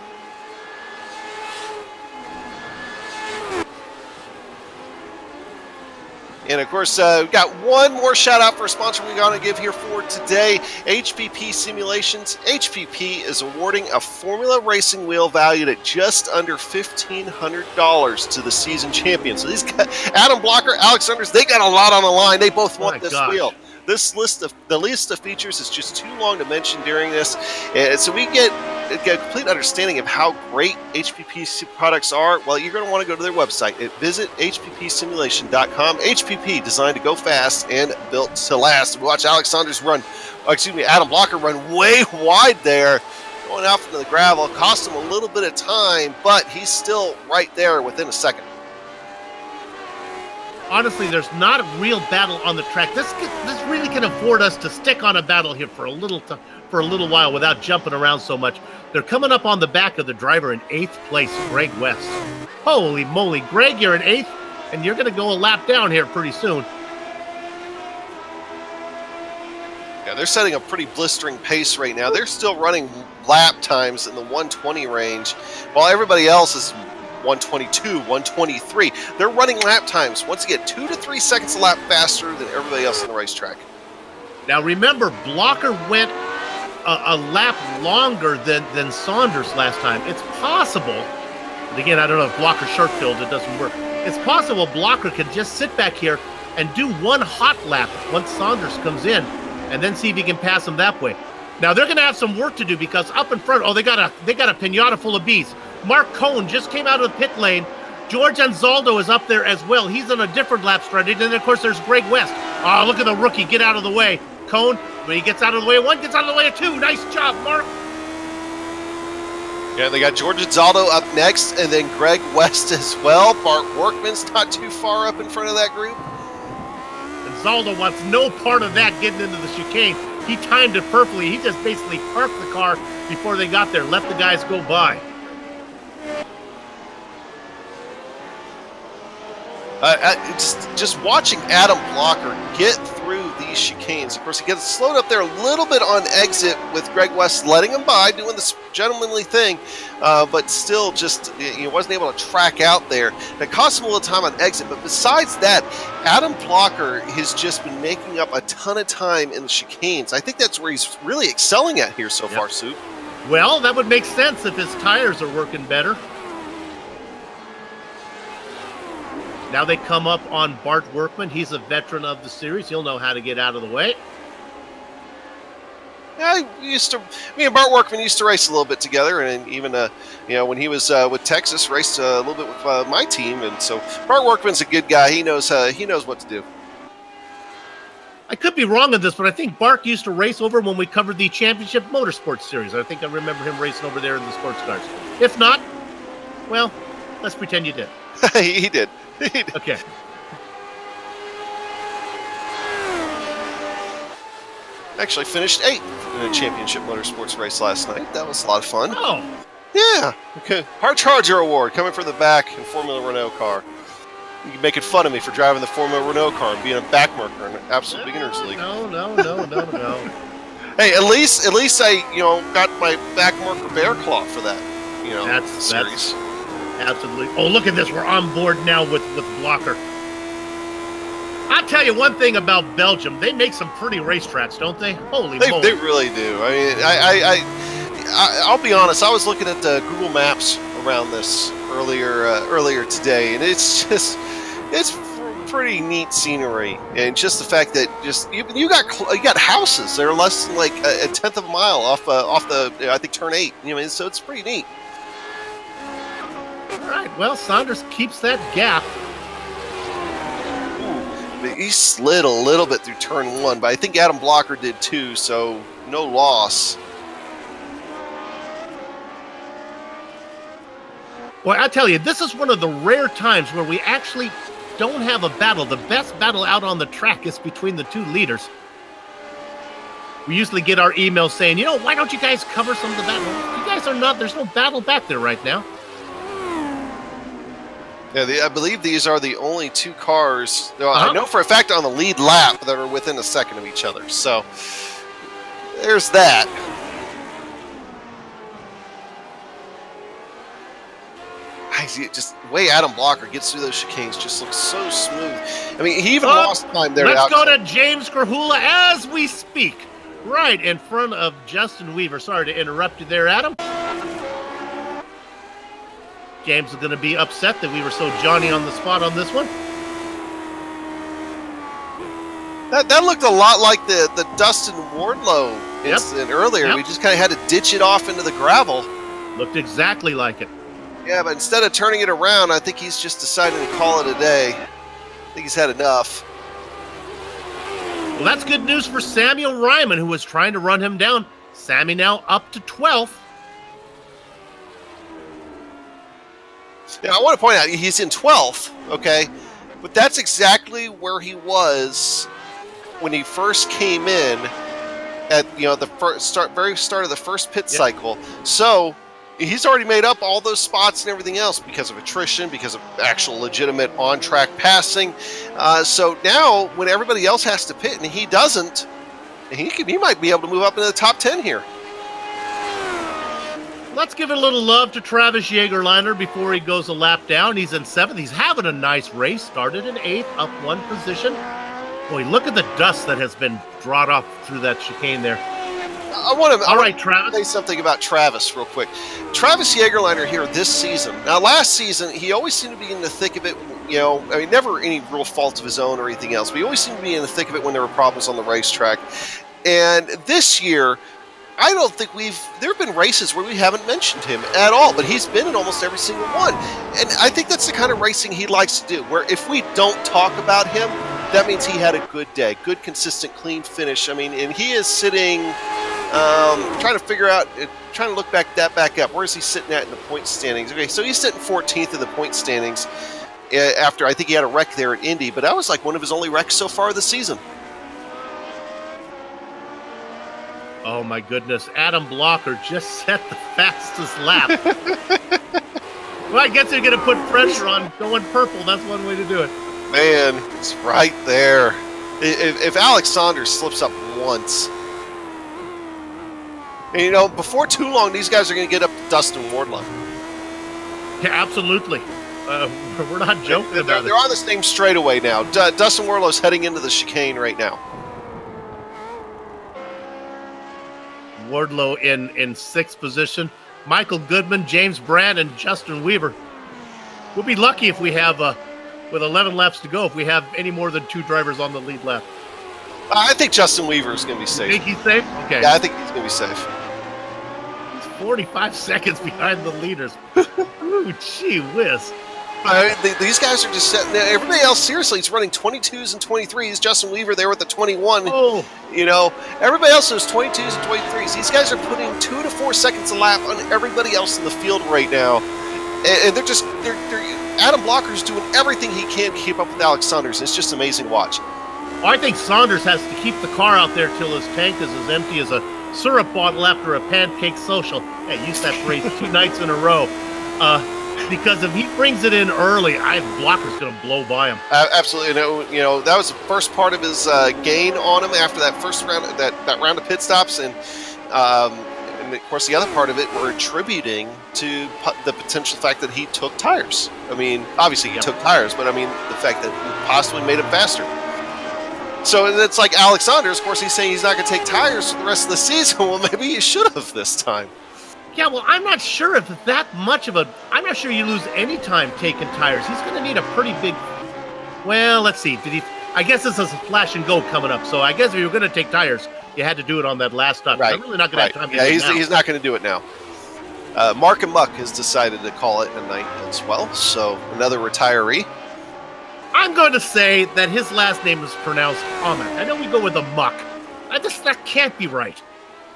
And of course, we've got one more shout out for a sponsor we're going to give here for today, HPP Simulations. HPP is awarding a Formula Racing wheel valued at just under $1,500 to the season champion. So these guys, Adam Blocker, Alex Saunders, they got a lot on the line. They both want this wheel. The list of features is just too long to mention during this, and so we get a complete understanding of how great HPP products are. Well, you're going to want to go to their website. Visit hppsimulation.com. HPP, designed to go fast and built to last. We watch Adam Blocker run way wide there, going out from the gravel. It cost him a little bit of time, but he's still right there within a second. Honestly, there's not a real battle on the track. This really can afford us to stick on a battle here for a little while without jumping around so much. They're coming up on the back of the driver in 8th place, Greg West. Holy moly, Greg, you're in 8th, and you're going to go a lap down here pretty soon. Yeah, they're setting a pretty blistering pace right now. They're still running lap times in the 120 range, while everybody else is 122, 123. They're running lap times, once again, 2 to 3 seconds a lap faster than everybody else on the racetrack. Now remember, Blocker went a lap longer than Saunders last time. It's possible, and again, I don't know if Blocker short-filled, it doesn't work. It's possible Blocker can just sit back here and do one hot lap once Saunders comes in, and then see if he can pass him that way. Now they're going to have some work to do because up in front, they got a pinata full of bees. Mark Cohn just came out of the pit lane. George Zolder is up there as well. He's on a different lap strategy. And then, of course, there's Greg West. Oh, look at the rookie. Get out of the way. Cohn, when he gets out of the way of one, gets out of the way of two. Nice job, Mark. Yeah, they got George Zolder up next, and then Greg West as well. Bart Workman's not too far up in front of that group. And Zolder wants no part of that getting into the chicane. He timed it perfectly. He just basically parked the car before they got there, let the guys go by. Just watching Adam Blocker get through these chicanes. Of course, he gets slowed up there a little bit on exit with Greg West letting him by, doing this gentlemanly thing, but still just he wasn't able to track out there. It cost him a little time on exit, but besides that, Adam Blocker has just been making up a ton of time in the chicanes. I think that's where he's really excelling at here so far, Soup. Well, that would make sense if his tires are working better. Now they come up on Bart Workman. He's a veteran of the series. He'll know how to get out of the way. Yeah, me and Bart Workman used to race a little bit together, and even when he was with Texas, raced a little bit with my team. And so Bart Workman's a good guy. He knows what to do. I could be wrong on this, but I think Bark used to race over when we covered the Championship Motorsports Series. I think I remember him racing over there in the sports cars. If not, well, let's pretend you did. He did. Okay. Actually finished 8th in a Championship Motorsports race last night. That was a lot of fun. Oh. Yeah. Okay. Hard Charger Award coming from the back in Formula Renault car. You're making fun of me for driving the Formula Renault car and being a back marker in an absolute beginner's league. No. Hey, at least I, got my back marker bear claw for that, series. Absolutely. Oh, look at this. We're on board now with Blocker. I'll tell you one thing about Belgium. They make some pretty racetracks, don't they? Holy moly. They really do. I mean, I'll be honest. I was looking at Google Maps around this earlier today, and it's pretty neat scenery, and just the fact that you got houses that are less than like a 1/10 of a mile off the I think turn 8. So it's pretty neat. All right. Well, Saunders keeps that gap. Ooh, he slid a little bit through turn 1, but I think Adam Blocker did too, so no loss. Boy, I tell you, this is one of the rare times where we actually don't have a battle. The best battle out on the track is between the two leaders. We usually get our emails saying, why don't you guys cover some of the battle? You guys are not. There's no battle back there right now. Yeah, I believe these are the only 2 cars. I know for a fact on the lead lap that are within a second of each other. So there's that. Just the way Adam Blocker gets through those chicanes just looks so smooth. I mean, he even lost time there. Let's go to James Grahula as we speak, right in front of Justin Weaver. Sorry to interrupt you there, Adam. James is going to be upset that we were so Johnny on the spot on this one. That looked a lot like the Dustin Wardlow incident earlier. Yep. We just kind of had to ditch it off into the gravel. Looked exactly like it. Yeah, but instead of turning it around, I think he's just decided to call it a day. I think he's had enough. Well, that's good news for Samuel Ryman, who was trying to run him down. Sammy now up to 12th. Yeah, I want to point out, he's in 12th, okay? But that's exactly where he was when he first came in at, the very start of the first pit cycle. So he's already made up all those spots and everything else because of attrition, because of actual legitimate on-track passing. So now, when everybody else has to pit and he doesn't, he might be able to move up into the top 10 here. Let's give a little love to Travis Jagerliner before he goes a lap down. He's in 7th. He's having a nice race. Started in 8th, up 1 position. Boy, look at the dust that has been brought off through that chicane there. I want to Travis. Say something about Travis real quick. Travis Jagerliner here this season. Now, last season, he always seemed to be in the thick of it, never any real fault of his own or anything else, but he always seemed to be in the thick of it when there were problems on the racetrack. And this year, I don't think there have been races where we haven't mentioned him at all, but he's been in almost every single one. And I think that's the kind of racing he likes to do, where if we don't talk about him, that means he had a good day, good, consistent, clean finish. I mean, and he is sitting, trying to look back up. Where is he sitting at in the point standings? Okay, so he's sitting 14th in the point standings after I think he had a wreck there at Indy, but that was like one of his only wrecks so far this season. Oh my goodness, Adam Blocker just set the fastest lap. Well, I guess you're going to put pressure on going purple. That's one way to do it. Man, it's right there. If Alex Saunders slips up once, and before too long, these guys are going to get up to Dustin Wardlow. Yeah, absolutely. We're not joking about it. They're on the same straightaway now. Dustin Wardlow's heading into the chicane right now. Wardlow in 6th position. Michael Goodman, James Brandt, and Justin Weaver. We'll be lucky if we have, with 11 laps to go, if we have any more than 2 drivers on the lead lap. I think Justin Weaver is going to be safe. You think he's safe? Okay. Yeah, I think he's going to be safe. He's 45 seconds behind the leaders. Ooh, gee whiz. These guys are just setting. Everybody else, seriously, is running 22s and 23s. Justin Weaver there with the 21. Oh. You know, everybody else is 22s and 23s. These guys are putting 2 to 4 seconds a lap on everybody else in the field right now, and they're Adam Blocker's doing everything he can to keep up with Alex Saunders. It's just amazing to watch. Well, I think Saunders has to keep the car out there till his tank is as empty as a syrup bottle after a pancake social. I used that phrase 2 nights in a row. Because if he brings it in early, Blocker's going to blow by him. Absolutely. You know, that was the first part of his gain on him after that first round, that round of pit stops, and of course the other part of it we're attributing to the potential fact that he took tires. I mean, obviously he took tires, but I mean the fact that he possibly made him faster. So it's like Alex Saunders, of course, he's saying he's not going to take tires for the rest of the season. Well, maybe he should have this time. Yeah, well, I'm not sure if that much of I'm not sure you lose any time taking tires. He's going to need a pretty big. Well, let's see. I guess this is a flash and go coming up. So I guess if you were going to take tires, you had to do it on that last stop. Right. I'm really not going to have time to do it now. He's not going to do it now. Mark and Muck has decided to call it a night as well. So another retiree. I'm going to say that his last name is pronounced Ahmed. I know we go with a Muck. That can't be right.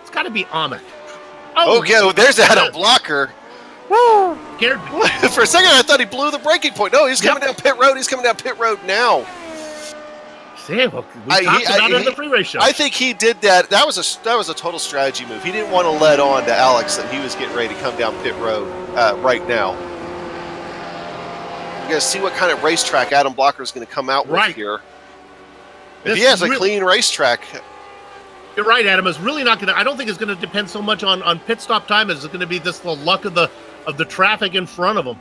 It's got to be Ahmed. Oh, okay, well, there's Adam Blocker. Woo! Scared me. For a second, I thought he blew the braking point. No, he's coming down pit road. He's coming down pit road now. See, well, we talked about it in the pre-race show. I think he did that. That was a total strategy move. He didn't want to let on to Alex that he was getting ready to come down pit road right now. We're going to see what kind of racetrack Adam Blocker is going to come out with here. If he has a clean racetrack. You're right, Adam. It's really not going to. I don't think it's going to depend so much on pit stop time as it's going to be just the luck of the traffic in front of him.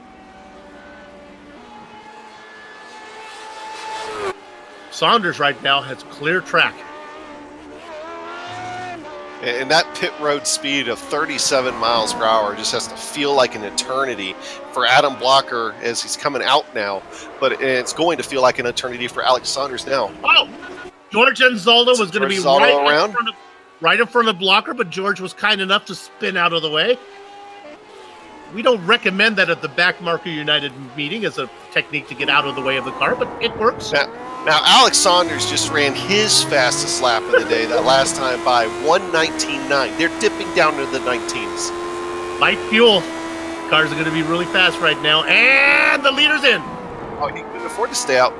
Saunders right now has clear track. And that pit road speed of 37 miles per hour just has to feel like an eternity for Adam Blocker as he's coming out now. But it's going to feel like an eternity for Alex Saunders now. Oh! George and Zolder was going to be right in front of Blocker, but George was kind enough to spin out of the way. We don't recommend that at the Backmarker United meeting as a technique to get out of the way of the car, but it works. Now Alex Saunders just ran his fastest lap of the day that last time by 1:19.9. They're dipping down to the 19s. Light fuel. Cars are going to be really fast right now, and the leader's in. Oh, he couldn't afford to stay out.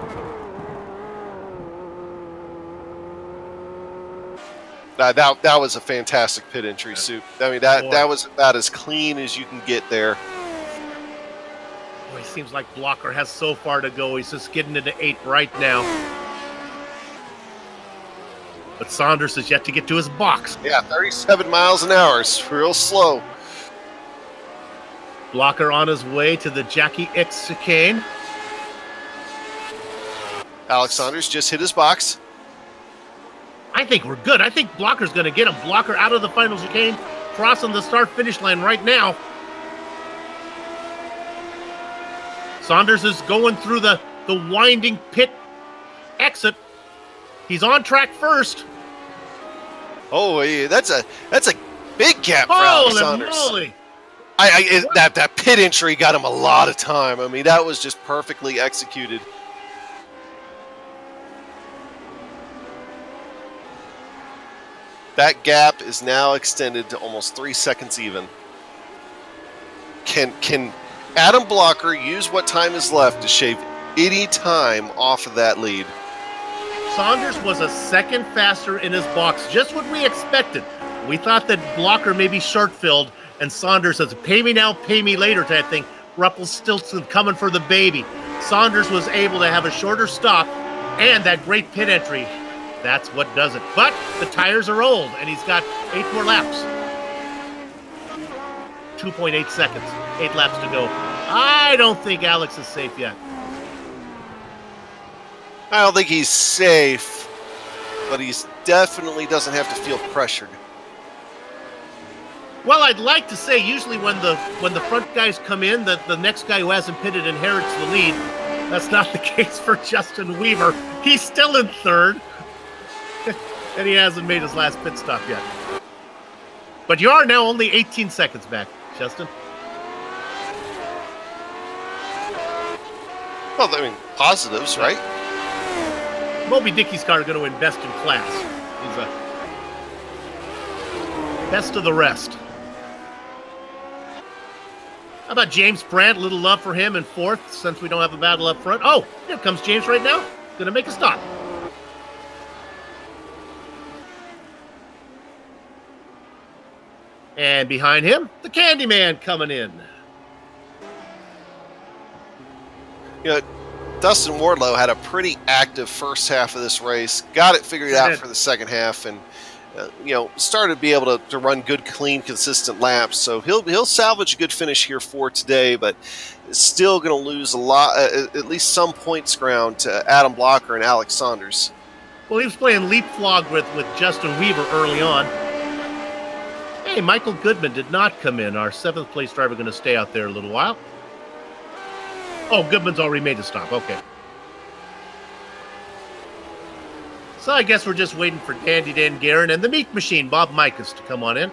That was a fantastic pit entry, Soup. I mean, that was about as clean as you can get there. Boy, it seems like Blocker has so far to go. He's just getting into 8 right now. But Saunders has yet to get to his box. Yeah, 37 miles an hour. It's real slow. Blocker on his way to the Jackie X chicane. Alex Saunders just hit his box. I think we're good. I think Blocker's going to get him. Blocker out of the final chicane, crossing the start-finish line right now. Saunders is going through the winding pit exit. He's on track first. Oh, yeah, that's a big gap for Alex Saunders. Holy moly! That pit entry got him a lot of time. I mean, that was just perfectly executed. That gap is now extended to almost 3 seconds even. Can Adam Blocker use what time is left to shave any time off of that lead? Saunders was a second faster in his box, just what we expected. We thought that Blocker may be short-filled, and Saunders says, pay me now, pay me later type thing. Rumpelstiltskin coming for the baby. Saunders was able to have a shorter stop and that great pit entry. That's what does it. But the tires are old, and he's got 8 more laps. 2.8 seconds. 8 laps to go. I don't think Alex is safe yet. I don't think he's safe, but he's definitely doesn't have to feel pressured. Well, I'd like to say usually when the front guys come in, that the next guy who hasn't pitted inherits the lead. That's not the case for Justin Weaver. He's still in third. And he hasn't made his last pit stop yet. But you are now only 18 seconds back, Justin. Well, I mean, positives, right? Moby Dickey's car is going to win best in class. He's a best of the rest. How about James Brandt? A little love for him in fourth, since we don't have a battle up front. Oh, here comes James right now. Going to make a stop. And behind him, the Candyman coming in. You know, Dustin Wardlow had a pretty active first half of this race. Got it figured out for the second half, and started to be able to run good, clean, consistent laps. So he'll salvage a good finish here for today, but still going to lose a lot, at least some points ground to Adam Blocker and Alex Saunders. Well, he was playing leapfrog with Justin Weaver early on. Hey, Michael Goodman did not come in. Our 7th place driver going to stay out there a little while. Oh, Goodman's already made the stop. Okay. So I guess we're just waiting for Dandy Dan Guerin and the Meat Machine, Bob Mikas, to come on in.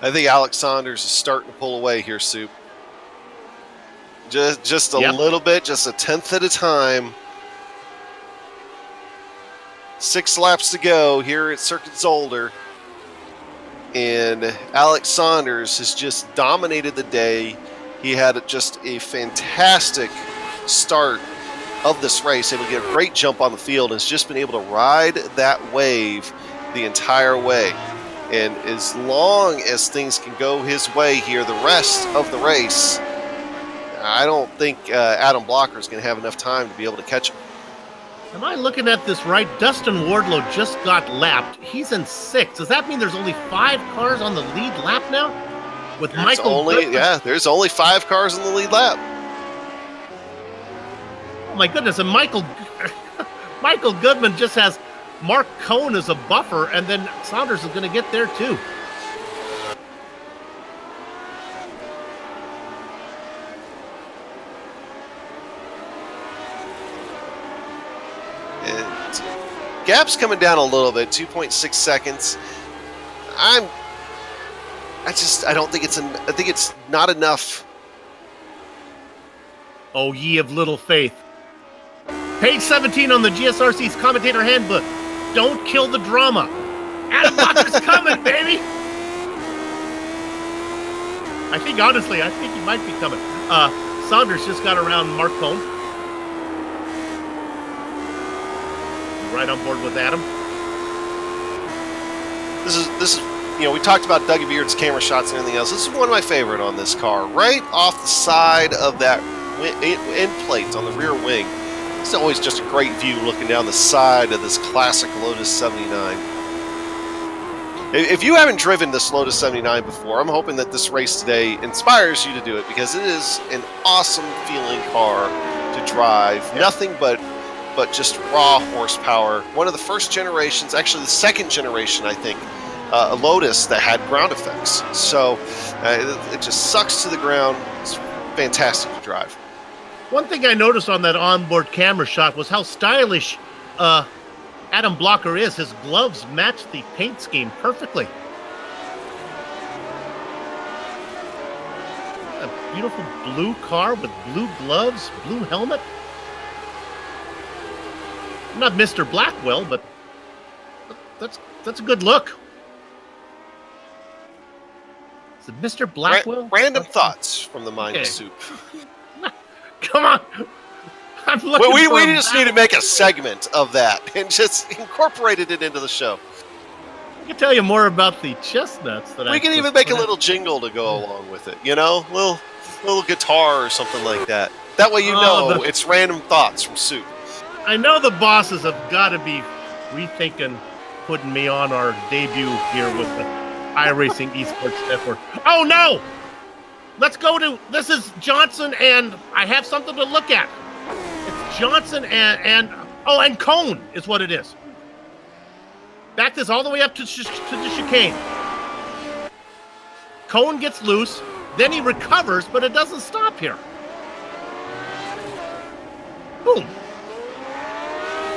I think Alex Saunders is starting to pull away here, Soup. Just a little bit, just a tenth at a time. 6 laps to go here at Circuit Zolder. And Alex Saunders has just dominated the day. He had just a fantastic start of this race, able to get a great jump on the field, and has just been able to ride that wave the entire way. And as long as things can go his way here the rest of the race, I don't think Adam Blocker is going to have enough time to be able to catch him. Am I looking at this right? Dustin Wardlow just got lapped. He's in 6th. Does that mean there's only 5 cars on the lead lap now? With Michael Goodman? Yeah, there's only 5 cars on the lead lap. Oh my goodness, and Michael Goodman just has Mark Cohn as a buffer, and then Saunders is going to get there too. And gap's coming down a little bit, 2.6 seconds. I don't think I think it's not enough. Oh, ye of little faith. Page 17 on the GSRC's commentator handbook. Don't kill the drama. Adam Blocker's coming, baby. Honestly, I think he might be coming. Saunders just got around Mark Cohn. Right on board with Adam. This is we talked about Dougie Beard's camera shots and everything else. This is one of my favorite on this car. Right off the side of that end plate on the rear wing. It's always just a great view looking down the side of this classic Lotus 79. If you haven't driven this Lotus 79 before, I'm hoping that this race today inspires you to do it, because it is an awesome feeling car to drive. Yeah. Nothing but just raw horsepower. One of the first generations, actually the second generation, I think, a Lotus that had ground effects. So it just sucks to the ground. It's fantastic to drive. One thing I noticed on that onboard camera shot was how stylish Adam Blocker is. His gloves match the paint scheme perfectly. A beautiful blue car with blue gloves, blue helmet. Not Mr. Blackwell, but that's a good look. Is it Mr. Blackwell? Random thoughts from the mind of Soup. Come on. I'm looking we just need to make a segment of that and just incorporated it into the show. I can tell you more about the chestnuts that we can even make a little jingle to go along with it, little guitar or something like that. That way it's random thoughts from Soup. I know the bosses have got to be rethinking putting me on our debut here with the iRacing Esports Network. Oh no! Let's go to, this is Johnson, and I have something to look at. It's Johnson and Cohn is what it is. Back this all the way up to the chicane. Cohn gets loose, then he recovers, but it doesn't stop here. Boom.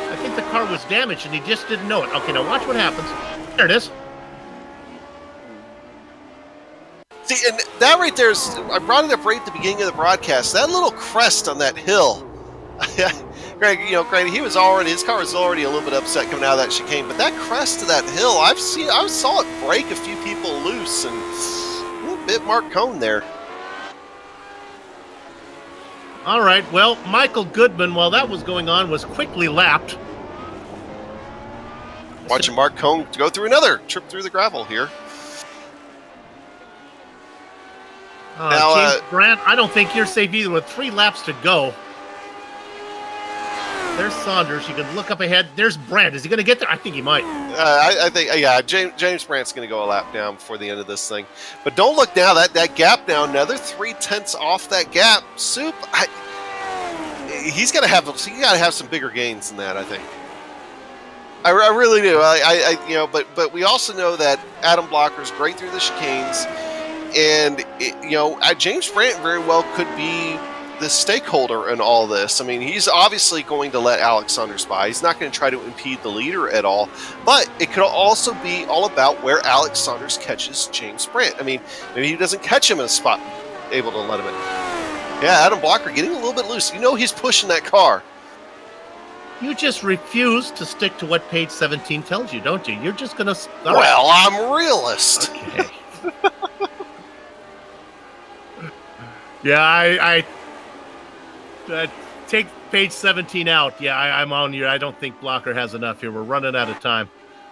I think the car was damaged and he just didn't know it. Okay, now watch what happens. There it is. See, and that right there is, I brought it up right at the beginning of the broadcast. That little crest on that hill. Greg, granted, his car was already a little bit upset coming out of that chicane, but that crest of that hill, I saw it break a few people loose, and a little bit Mark Cohn there. All right, well, Michael Goodman, while that was going on, was quickly lapped. Watching Mark Cohn go through another trip through the gravel here. Now, James Brandt, I don't think you're safe either with 3 laps to go. There's Saunders. You can look up ahead. There's Brandt. Is he going to get there? I think he might. I think, yeah, James Brandt's going to go a lap down before the end of this thing. But don't look now. That gap now, another 3/10 off that gap. Soup, he's got to have some bigger gains than that, I think. I really do. But we also know that Adam Blocker's great through the chicanes, and James Brandt very well could be the stakeholder in all this. I mean, he's obviously going to let Alex Saunders by. He's not going to try to impede the leader at all. But it could also be all about where Alex Saunders catches James Brandt. I mean, maybe he doesn't catch him in a spot able to let him in. Yeah, Adam Blocker getting a little bit loose. He's pushing that car. You just refuse to stick to what page 17 tells you, don't you? You're just going to... Well, I'm a realist. Okay. Yeah, I take page 17 out. Yeah, I'm on you. I don't think Blocker has enough here. We're running out of time.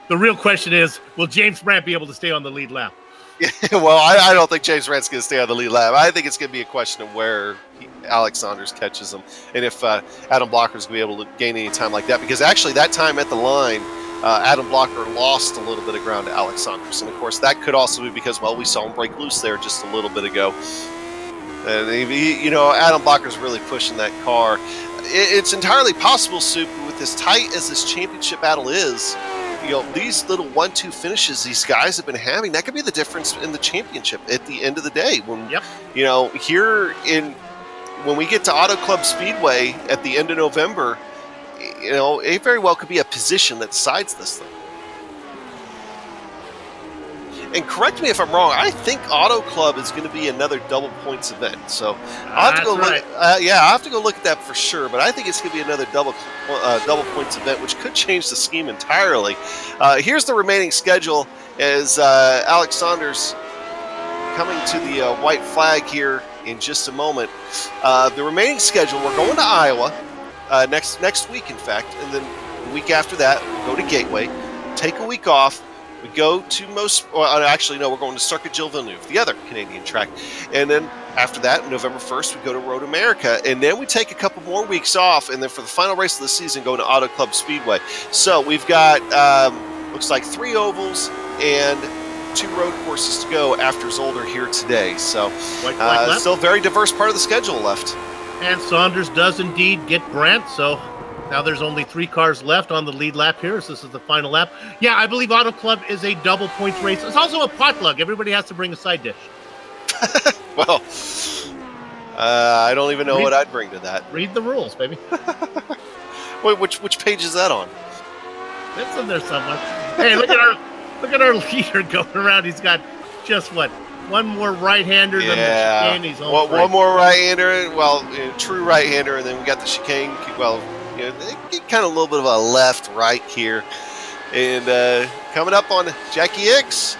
The real question is, will James Brandt be able to stay on the lead lap? Yeah, well, I don't think James Brandt's going to stay on the lead lap. I think it's going to be a question of where Alex Saunders catches him, and if Adam Blocker's going to be able to gain any time like that. Because actually, that time at the line, Adam Blocker lost a little bit of ground to Alex Saunders. And, of course, that could also be because, well, we saw him break loose there just a little bit ago. And, Adam Blocker's really pushing that car. It's entirely possible, Soup, with as tight as this championship battle is, these little 1-2 finishes these guys have been having, that could be the difference in the championship at the end of the day. When, when we get to Auto Club Speedway at the end of November, it very well could be a position that decides this thing. And correct me if I'm wrong, I think Auto Club is going to be another double points event. So I'll have to go look. I'll have to go look at that for sure. But I think it's going to be another double points event, which could change the scheme entirely. Here's the remaining schedule as Alex Saunders coming to the white flag here in just a moment. The remaining schedule, we're going to Iowa next week, in fact, and then the week after that, we'll go to Gateway, take a week off. We go to we're going to Circuit Gilles Villeneuve, the other Canadian track. And then after that, November 1st, we go to Road America. And then we take a couple more weeks off. And then for the final race of the season, go to Auto Club Speedway. So we've got, looks like 3 ovals and 2 road courses to go after Zolder here today. So still a very diverse part of the schedule left. And Saunders does indeed get Brandt, so... Now there's only 3 cars left on the lead lap here, so this is the final lap. Yeah, I believe Auto Club is a double points race. It's also a potluck. Everybody has to bring a side dish. Well, I don't even know what I'd bring to that. Read the rules, baby. Wait, which page is that on? It's in there somewhere. Hey, look at our leader going around. He's got just one more right-hander than the chicane. He's one more right-hander. Well, true right-hander, and then we got the chicane. Well. Kind of a little bit of a left-right here. And coming up on Jackie Hicks.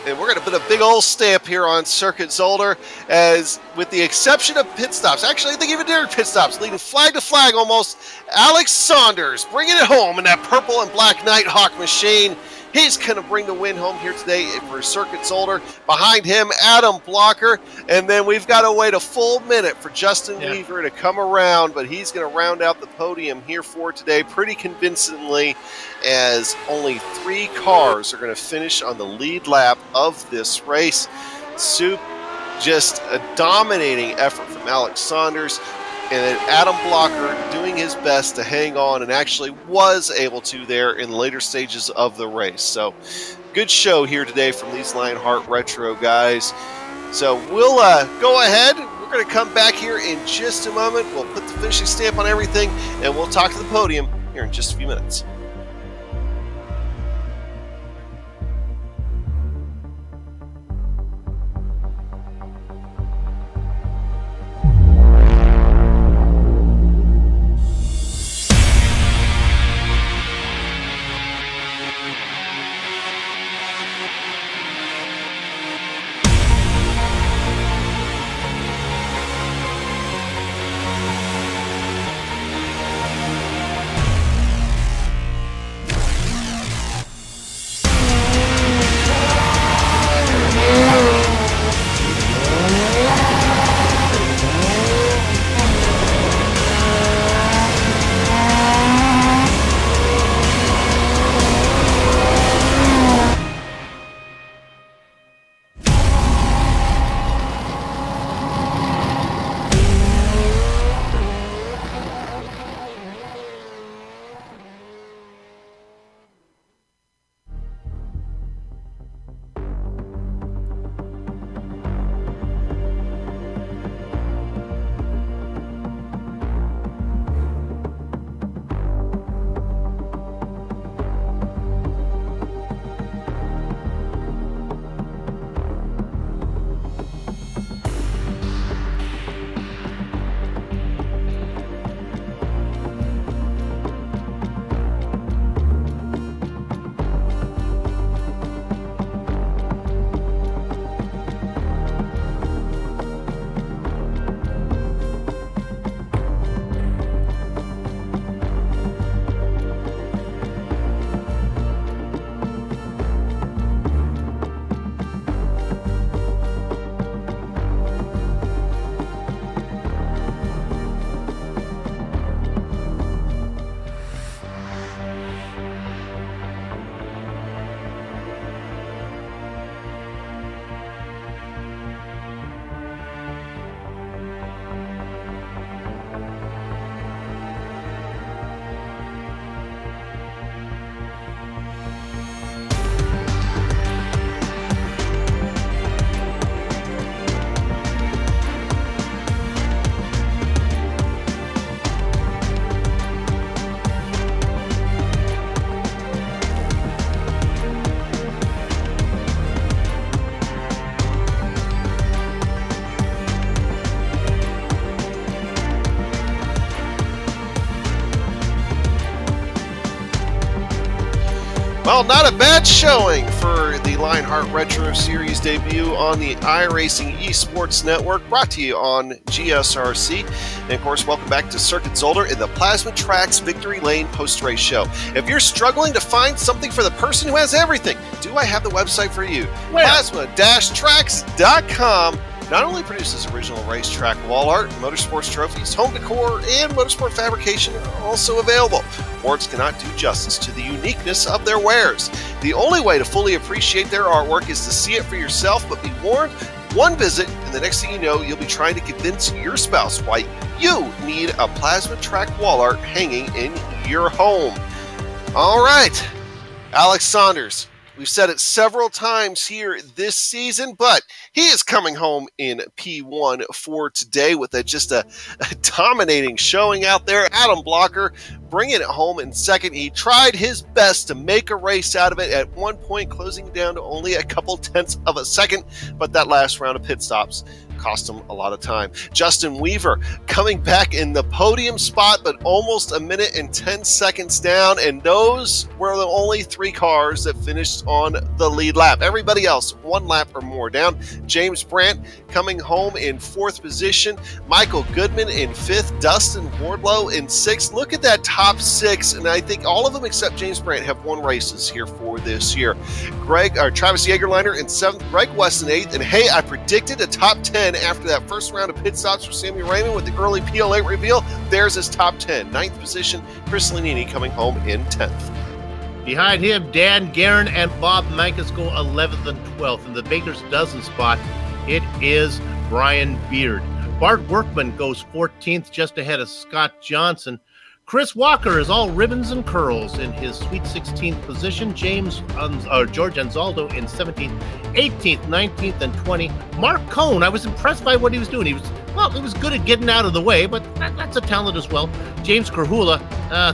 And we're going to put a big old stamp here on Circuit Zolder, as with the exception of pit stops, actually I think even during pit stops, leading flag to flag almost, Alex Saunders bringing it home in that purple and black Nighthawk machine. He's going to bring the win home here today for Circuit Zolder. Behind him, Adam Blocker. And then we've got to wait a full minute for Justin Weaver to come around, but he's going to round out the podium here for today pretty convincingly, as only 3 cars are going to finish on the lead lap of this race. Soup, just a dominating effort from Alex Saunders. And then Adam Blocker doing his best to hang on, and actually was able to there in the later stages of the race. So good show here today from these Lionheart Retro guys. So we'll go ahead. We're going to come back here in just a moment. We'll put the finishing stamp on everything, and we'll talk to the podium here in just a few minutes. Well, not a bad showing for the Lionheart Retro Series debut on the iRacing Esports Network, brought to you on GSRC. And of course, welcome back to Circuit Zolder in the Plasma Tracks Victory Lane post-race show. If you're struggling to find something for the person who has everything, do I have the website for you? Plasma-tracks.com not only produces original racetrack wall art, motorsports trophies, home decor, and motorsport fabrication are also available. Words cannot do justice to the uniqueness of their wares. The only way to fully appreciate their artwork is to see it for yourself, but be warned, one visit, and the next thing you know, you'll be trying to convince your spouse why you need a plasma track wall art hanging in your home. All right, Alex Saunders. We've said it several times here this season, but he is coming home in P1 for today with just a dominating showing out there. Adam Blocker bringing it home in second. He tried his best to make a race out of it, at one point closing down to only a couple tenths of a second, but that last round of pit stops cost him a lot of time. Justin Weaver coming back in the podium spot, but almost a minute and 10 seconds down, and those were the only 3 cars that finished on the lead lap. Everybody else 1 lap or more down. James Brandt coming home in 4th position. Michael Goodman in 5th. Dustin Wardlow in 6th. Look at that top 6, and I think all of them except James Brandt have won races here for this year. Travis Jagerliner in 7th. Greg West in 8th, and hey, I predicted a top 10 after that first round of pit stops for Samuel Raymond with the early PL8 reveal. There's his top 10. 9th position, Chris Lanini coming home in 10th. Behind him, Dan Guerin and Bob Mankus go 11th and 12th. In the Baker's dozen spot, it is Brian Beard. Bart Workman goes 14th, just ahead of Scott Johnson. Chris Walker is all ribbons and curls in his Sweet 16th position. George Anzaldo in 17th, 18th, 19th, and 20th. Mark Cohn, I was impressed by what he was doing. He was good at getting out of the way, but that's a talent as well. James Kerhula,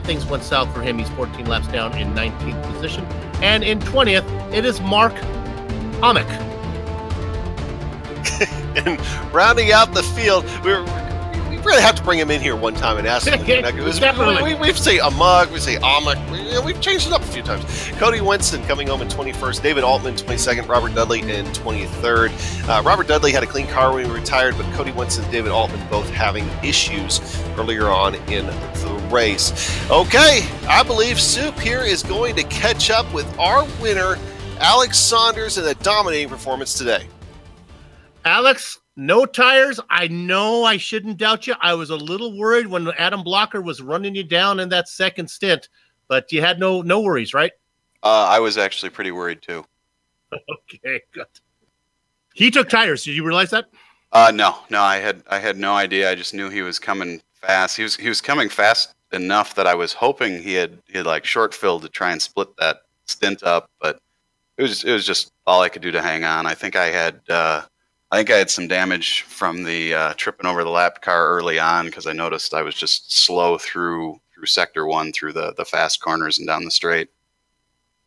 things went south for him. He's 14 laps down in 19th position. And in 20th, it is Mark Amick. And rounding out the field, we really have to bring him in here one time and ask him. Definitely. We say Amug, we say Amuk. We've changed it up a few times. Cody Winston coming home in 21st. David Altman 22nd. Robert Dudley in 23rd. Robert Dudley had a clean car when he retired, but Cody Winston and David Altman both having issues earlier on in the race. Okay, I believe Soup here is going to catch up with our winner, Alex Saunders, in a dominating performance today. Alex, no tires. I know I shouldn't doubt you. I was a little worried when Adam Blocker was running you down in that second stint, but you had no worries, right? I was actually pretty worried too. Okay, good. He took tires. Did you realize that? No, I had no idea. I just knew he was coming fast. He was coming fast enough that I was hoping he had like short filled to try and split that stint up, but it was just all I could do to hang on. I think I had some damage from the tripping over the lap car early on, because I noticed I was just slow through sector 1, through the fast corners and down the straight.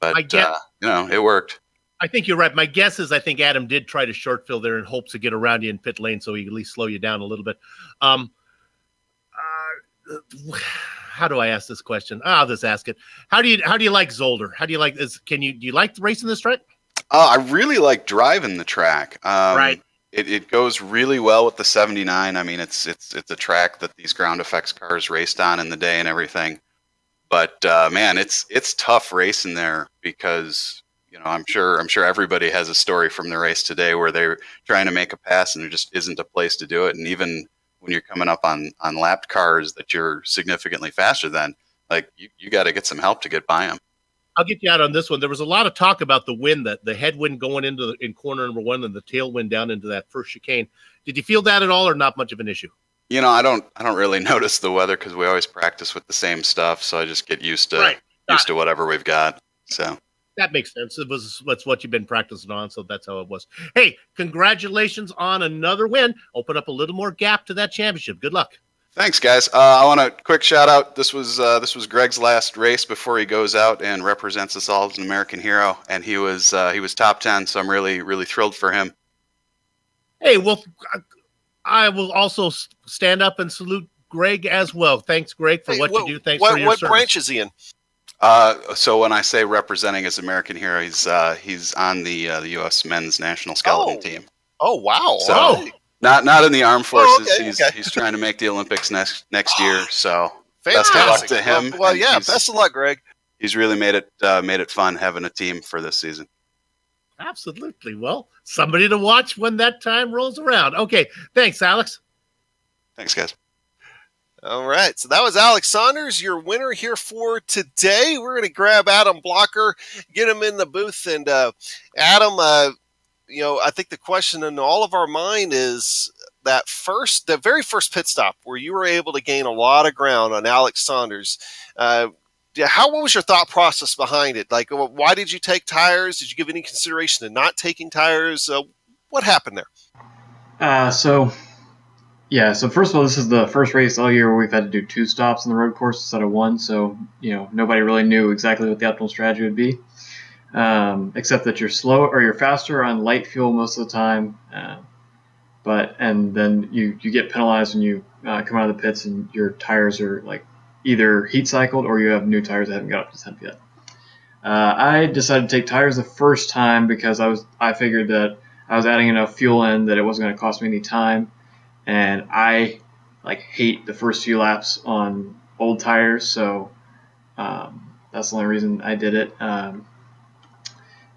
But it worked. I think you're right. My guess is I think Adam did try to short fill there in hopes to get around you in pit lane, so he could at least slow you down a little bit. How do I ask this question? I'll just ask it. How do you like Zolder? How do you like this? Do you like racing this track? I really like driving the track. Right. It goes really well with the 79. I mean, it's a track that these ground effects cars raced on in the day and everything. But man, it's tough racing there, because I'm sure everybody has a story from the race today where they're trying to make a pass and there just isn't a place to do it. And even when you're coming up on lapped cars that you're significantly faster than, like you got to get some help to get by them. I'll get you out on this one. There was a lot of talk about the wind, that the headwind going in corner number 1 and the tailwind down into that first chicane. Did you feel that at all, or not much of an issue? I don't really notice the weather, because we always practice with the same stuff, so I just get used to whatever we've got. So that makes sense. That's what you've been practicing on, so that's how it was. Hey, congratulations on another win. Open up a little more gap to that championship. Good luck. Thanks, guys. I want a quick shout out. This was Greg's last race before he goes out and represents us all as an American hero, and he was top 10. So I'm really thrilled for him. Hey, well, I will also stand up and salute Greg as well. Thanks, Greg, for what you do. Thanks for your service. What branch is he in? So when I say representing as American hero, he's on the U.S. men's national skeleton team. Oh wow! So not in the armed forces. He's trying to make the Olympics next year. So best of luck to him. Well, yeah, best of luck, Greg. He's really made it fun having a team for this season. Absolutely. Well, somebody to watch when that time rolls around. Okay, thanks, Alex. Thanks, guys. All right, so that was Alex Saunders, your winner here for today. We're going to grab Adam Blocker, get him in the booth, and Adam, I think the question in all of our mind is the very first pit stop where you were able to gain a lot of ground on Alex Saunders. What was your thought process behind it? Like, why did you take tires? Did you give any consideration to not taking tires? What happened there? So first of all, this is the first race all year where we've had to do 2 stops on the road course instead of 1. So, nobody really knew exactly what the optimal strategy would be, except that you're slow or you're faster on light fuel most of the time. And then you get penalized when you come out of the pits and your tires are like either heat cycled or you have new tires that haven't got up to temp yet. I decided to take tires the first time because I figured that I was adding enough fuel in that it wasn't going to cost me any time, and I hate the first few laps on old tires, so that's the only reason I did it.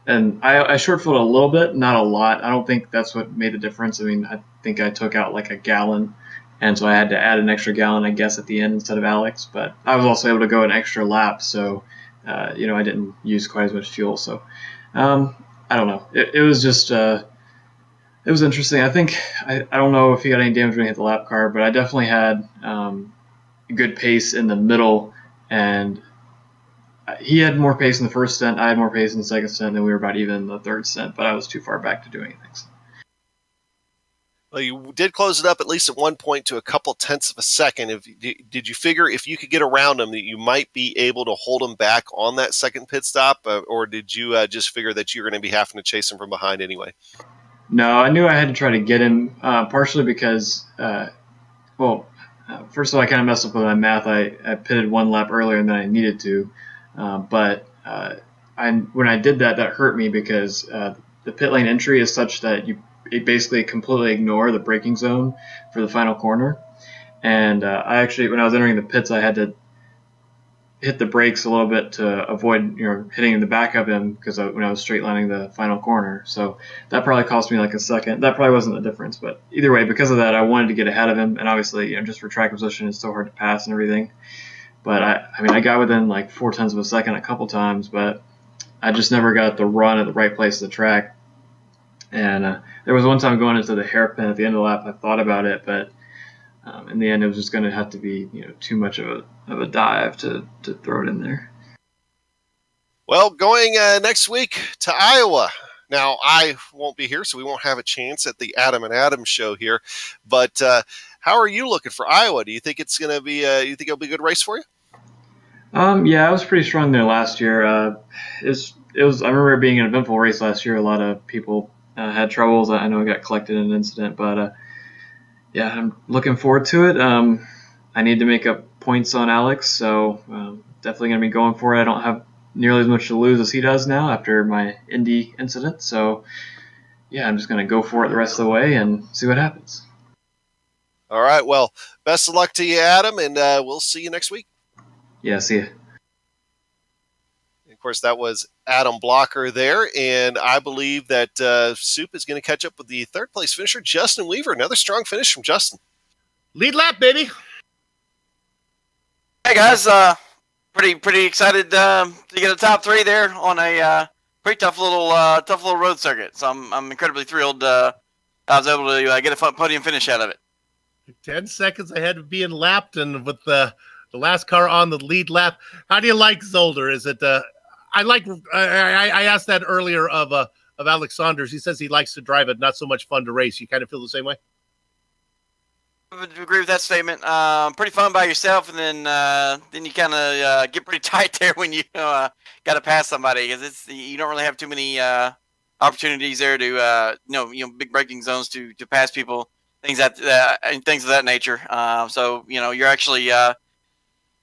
And I short filled a little bit, not a lot. I don't think that's what made the difference. I mean, I think I took out like a gallon, and so I had to add an extra gallon, I guess, at the end instead of Alex. But I was also able to go an extra lap, so I didn't use quite as much fuel. So I don't know. It was just it was interesting. I think I don't know if he got any damage when he hit the lap car, but I definitely had good pace in the middle, and he had more pace in the first stint. I had more pace in the second stint, and we were about even in the third stint, but I was too far back to do anything. So. Well, you did close it up at least at one point to a couple tenths of a second. Did you figure if you could get around him that you might be able to hold him back on that second pit stop, or did you just figure that you were going to be having to chase him from behind anyway? No, I knew I had to try to get him, partially because, first of all, I kind of messed up with my math. I pitted 1 lap earlier than I needed to, but when I did that hurt me because the pit lane entry is such that you basically completely ignore the braking zone for the final corner. And I actually, when I was entering the pits, I had to hit the brakes a little bit to avoid hitting in the back of him because when I was straight lining the final corner. So that probably cost me like a second. That probably wasn't the difference, but either way, because of that, I wanted to get ahead of him. And obviously, just for track position, it's so hard to pass and everything. But I got within like 0.4 of a second a couple times, but I just never got the run at the right place of the track. And there was one time going into the hairpin at the end of the lap, I thought about it, but in the end, it was just going to have to be too much of a dive to throw it in there. Well, going next week to Iowa. Now, I won't be here, so we won't have a chance at the Adam and Adam show here. But how are you looking for Iowa? Do you think it's going to be? You think it'll be a good race for you? Yeah, I was pretty strong there last year. It was. I remember it being an eventful race last year. A lot of people had troubles. I know I got collected in an incident, but yeah, I'm looking forward to it. I need to make up points on Alex, so definitely going to be going for it. I don't have nearly as much to lose as he does now after my Indy incident, so yeah, I'm just going to go for it the rest of the way and see what happens. All right, well, best of luck to you, Adam, and we'll see you next week. Yeah, see you. Of course, that was Adam Blocker there, and I believe that Soup is going to catch up with the third place finisher, Justin Weaver. Another strong finish from Justin. Lead lap, baby. Hey guys, pretty excited to get a top 3 there on a pretty tough little road circuit. So I'm incredibly thrilled. I was able to get a podium finish out of it. 10 seconds ahead of being lapped, and with the last car on the lead lap. How do you like Zolder? Is it? I asked that earlier of Alex Saunders. He says he likes to drive it, not so much fun to race. You kind of feel the same way? I would agree with that statement. Pretty fun by yourself, and then you kind of get pretty tight there when you got to pass somebody, because you don't really have too many opportunities there to big braking zones to pass people, things of that nature. So you're actually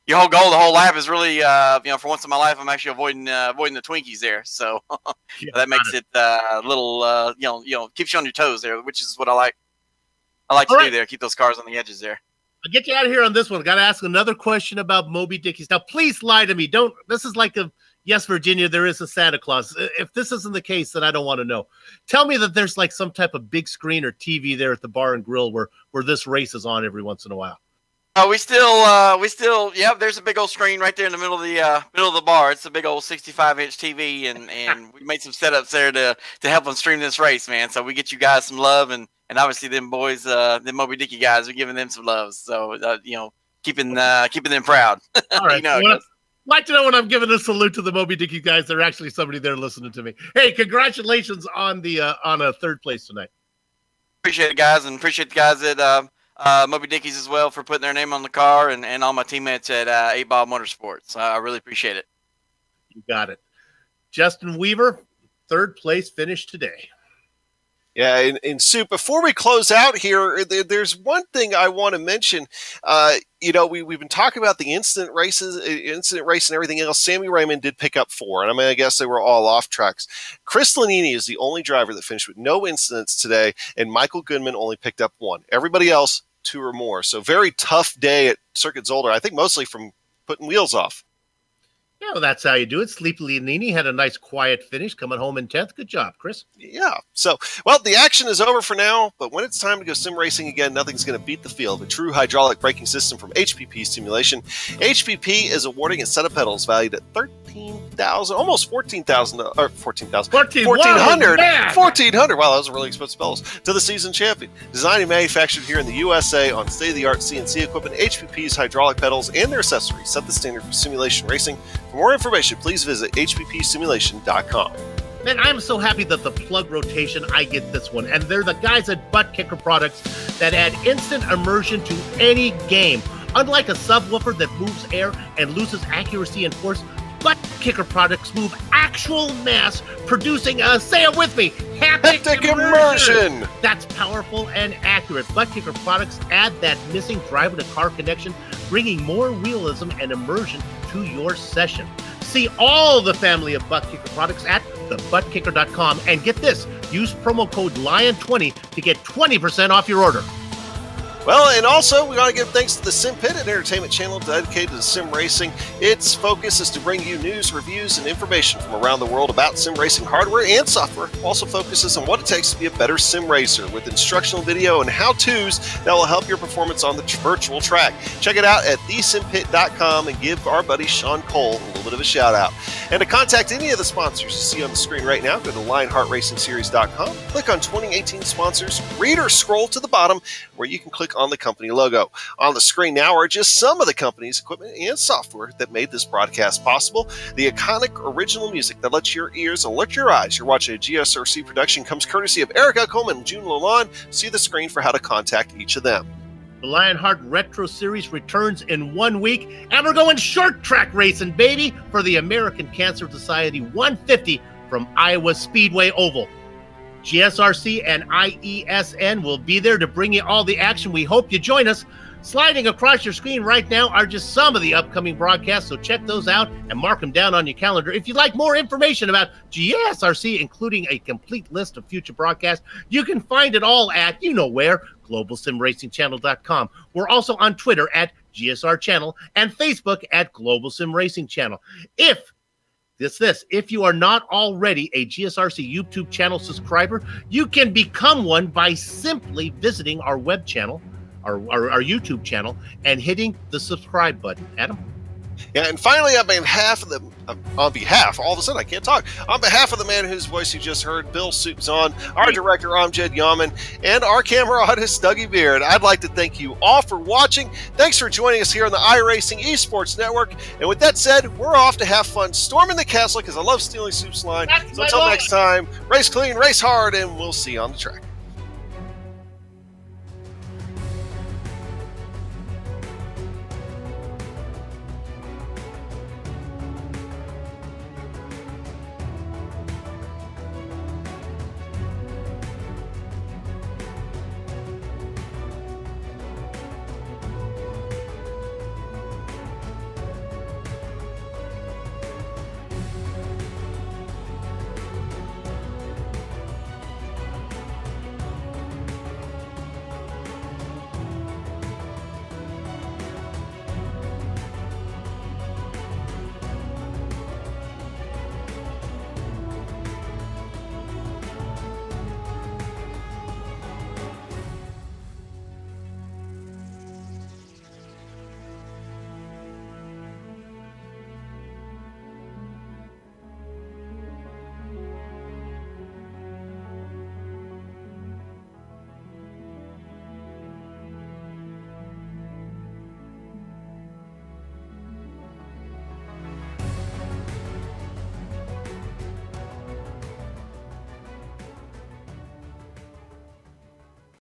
your whole goal, the whole lap is really, for once in my life, I'm actually avoiding the Twinkies there. So that makes it a little, keeps you on your toes there, which is what I like. I like to do there, keep those cars on the edges there. I'll get you out of here on this one. Got to ask another question about Moby Dickies. Now, please lie to me. This is like yes, Virginia, there is a Santa Claus. If this isn't the case, then I don't want to know. Tell me that there's like some type of big screen or TV there at the bar and grill where this race is on every once in a while. We still, there's a big old screen right there in the middle of the bar. It's a big old 65-inch TV, and we made some setups there to help them stream this race, man. So we get you guys some love, and obviously them boys, them Moby Dicky guys, are giving them some love. So keeping them proud. All right. Like to know when I'm giving a salute to the Moby Dicky guys, there's actually somebody there listening to me. Hey, congratulations on a third place tonight. Appreciate it, guys, and appreciate the guys at Moby Dickies as well for putting their name on the car, and all my teammates at 8 Ball Motorsports. I really appreciate it. You got it. Justin Weaver, third place finish today. Yeah, and Sue, before we close out here, there's one thing I want to mention. We've been talking about the incident race and everything else. Sammy Raymond did pick up 4, and I guess they were all off tracks. Chris Lanini is the only driver that finished with no incidents today, and Michael Goodman only picked up 1. Everybody else, 2 or more. So very tough day at Circuit Zolder, I think mostly from putting wheels off. Yeah, well, that's how you do it. Sleepy Lanini had a nice quiet finish, coming home in 10th. Good job, Chris. Yeah. So, well, the action is over for now, but when it's time to go sim racing again, nothing's going to beat the feel of a true hydraulic braking system from HPP Simulation. HPP is awarding a set of pedals valued at $13,000, almost $14,000, or $14,000, $1,400. Wow, those are really expensive pedals. To the season champion. Designed and manufactured here in the USA on state-of-the-art CNC equipment, HPP's hydraulic pedals and their accessories set the standard for simulation racing. For more information, please visit hppsimulation.com. Man, I'm so happy that the plug rotation, I get this one. And they're the guys at Butt Kicker Products that add instant immersion to any game. Unlike a subwoofer that moves air and loses accuracy and force, Butt Kicker Products move actual mass, producing say it with me, haptic immersion. That's powerful and accurate. Butt Kicker Products add that missing driver-to-car connection, bringing more realism and immersion to your session. See all the family of Butt Kicker products at thebuttkicker.com, and get this, use promo code LION20 to get 20% off your order. Well, and also, we want to give thanks to the Sim Pit, an entertainment channel dedicated to sim racing. Its focus is to bring you news, reviews, and information from around the world about sim racing hardware and software. It also focuses on what it takes to be a better sim racer with instructional video and how-tos that will help your performance on the virtual track. Check it out at thesimpit.com and give our buddy Sean Cole a little bit of a shout-out. And to contact any of the sponsors you see on the screen right now, go to LionheartRacingSeries.com, click on 2018 sponsors, read or scroll to the bottom where you can click on the company logo. On the screen now are just some of the company's equipment and software that made this broadcast possible. The iconic original music that lets your ears alert your eyes. You're watching a GSRC production comes courtesy of Erica Coleman and June Lalonde. See the screen for how to contact each of them. The Lionheart Retro Series returns in 1 week, and we're going short track racing, baby, for the American Cancer Society 150 from Iowa Speedway Oval. GSRC and IESN will be there to bring you all the action. We hope you join us. Sliding across your screen right now are just some of the upcoming broadcasts, so check those out and mark them down on your calendar. If you'd like more information about GSRC, including a complete list of future broadcasts, you can find it all at, you know where, GlobalSimRacingChannel.com. We're also on Twitter at GSR Channel and Facebook at Global Sim Racing Channel. If you are not already a GSRC YouTube channel subscriber, you can become one by simply visiting our web channel, our YouTube channel, and hitting the subscribe button. Adam? Yeah, and finally, on behalf of the man whose voice you just heard, Bill Soupzon, our director, Amjad Yaman, and our camera artist, Dougie Beard, I'd like to thank you all for watching. Thanks for joining us here on the iRacing Esports Network. And with that said, we're off to have fun storming the castle because I love stealing Soup's line. So until next time, race clean, race hard, and we'll see you on the track.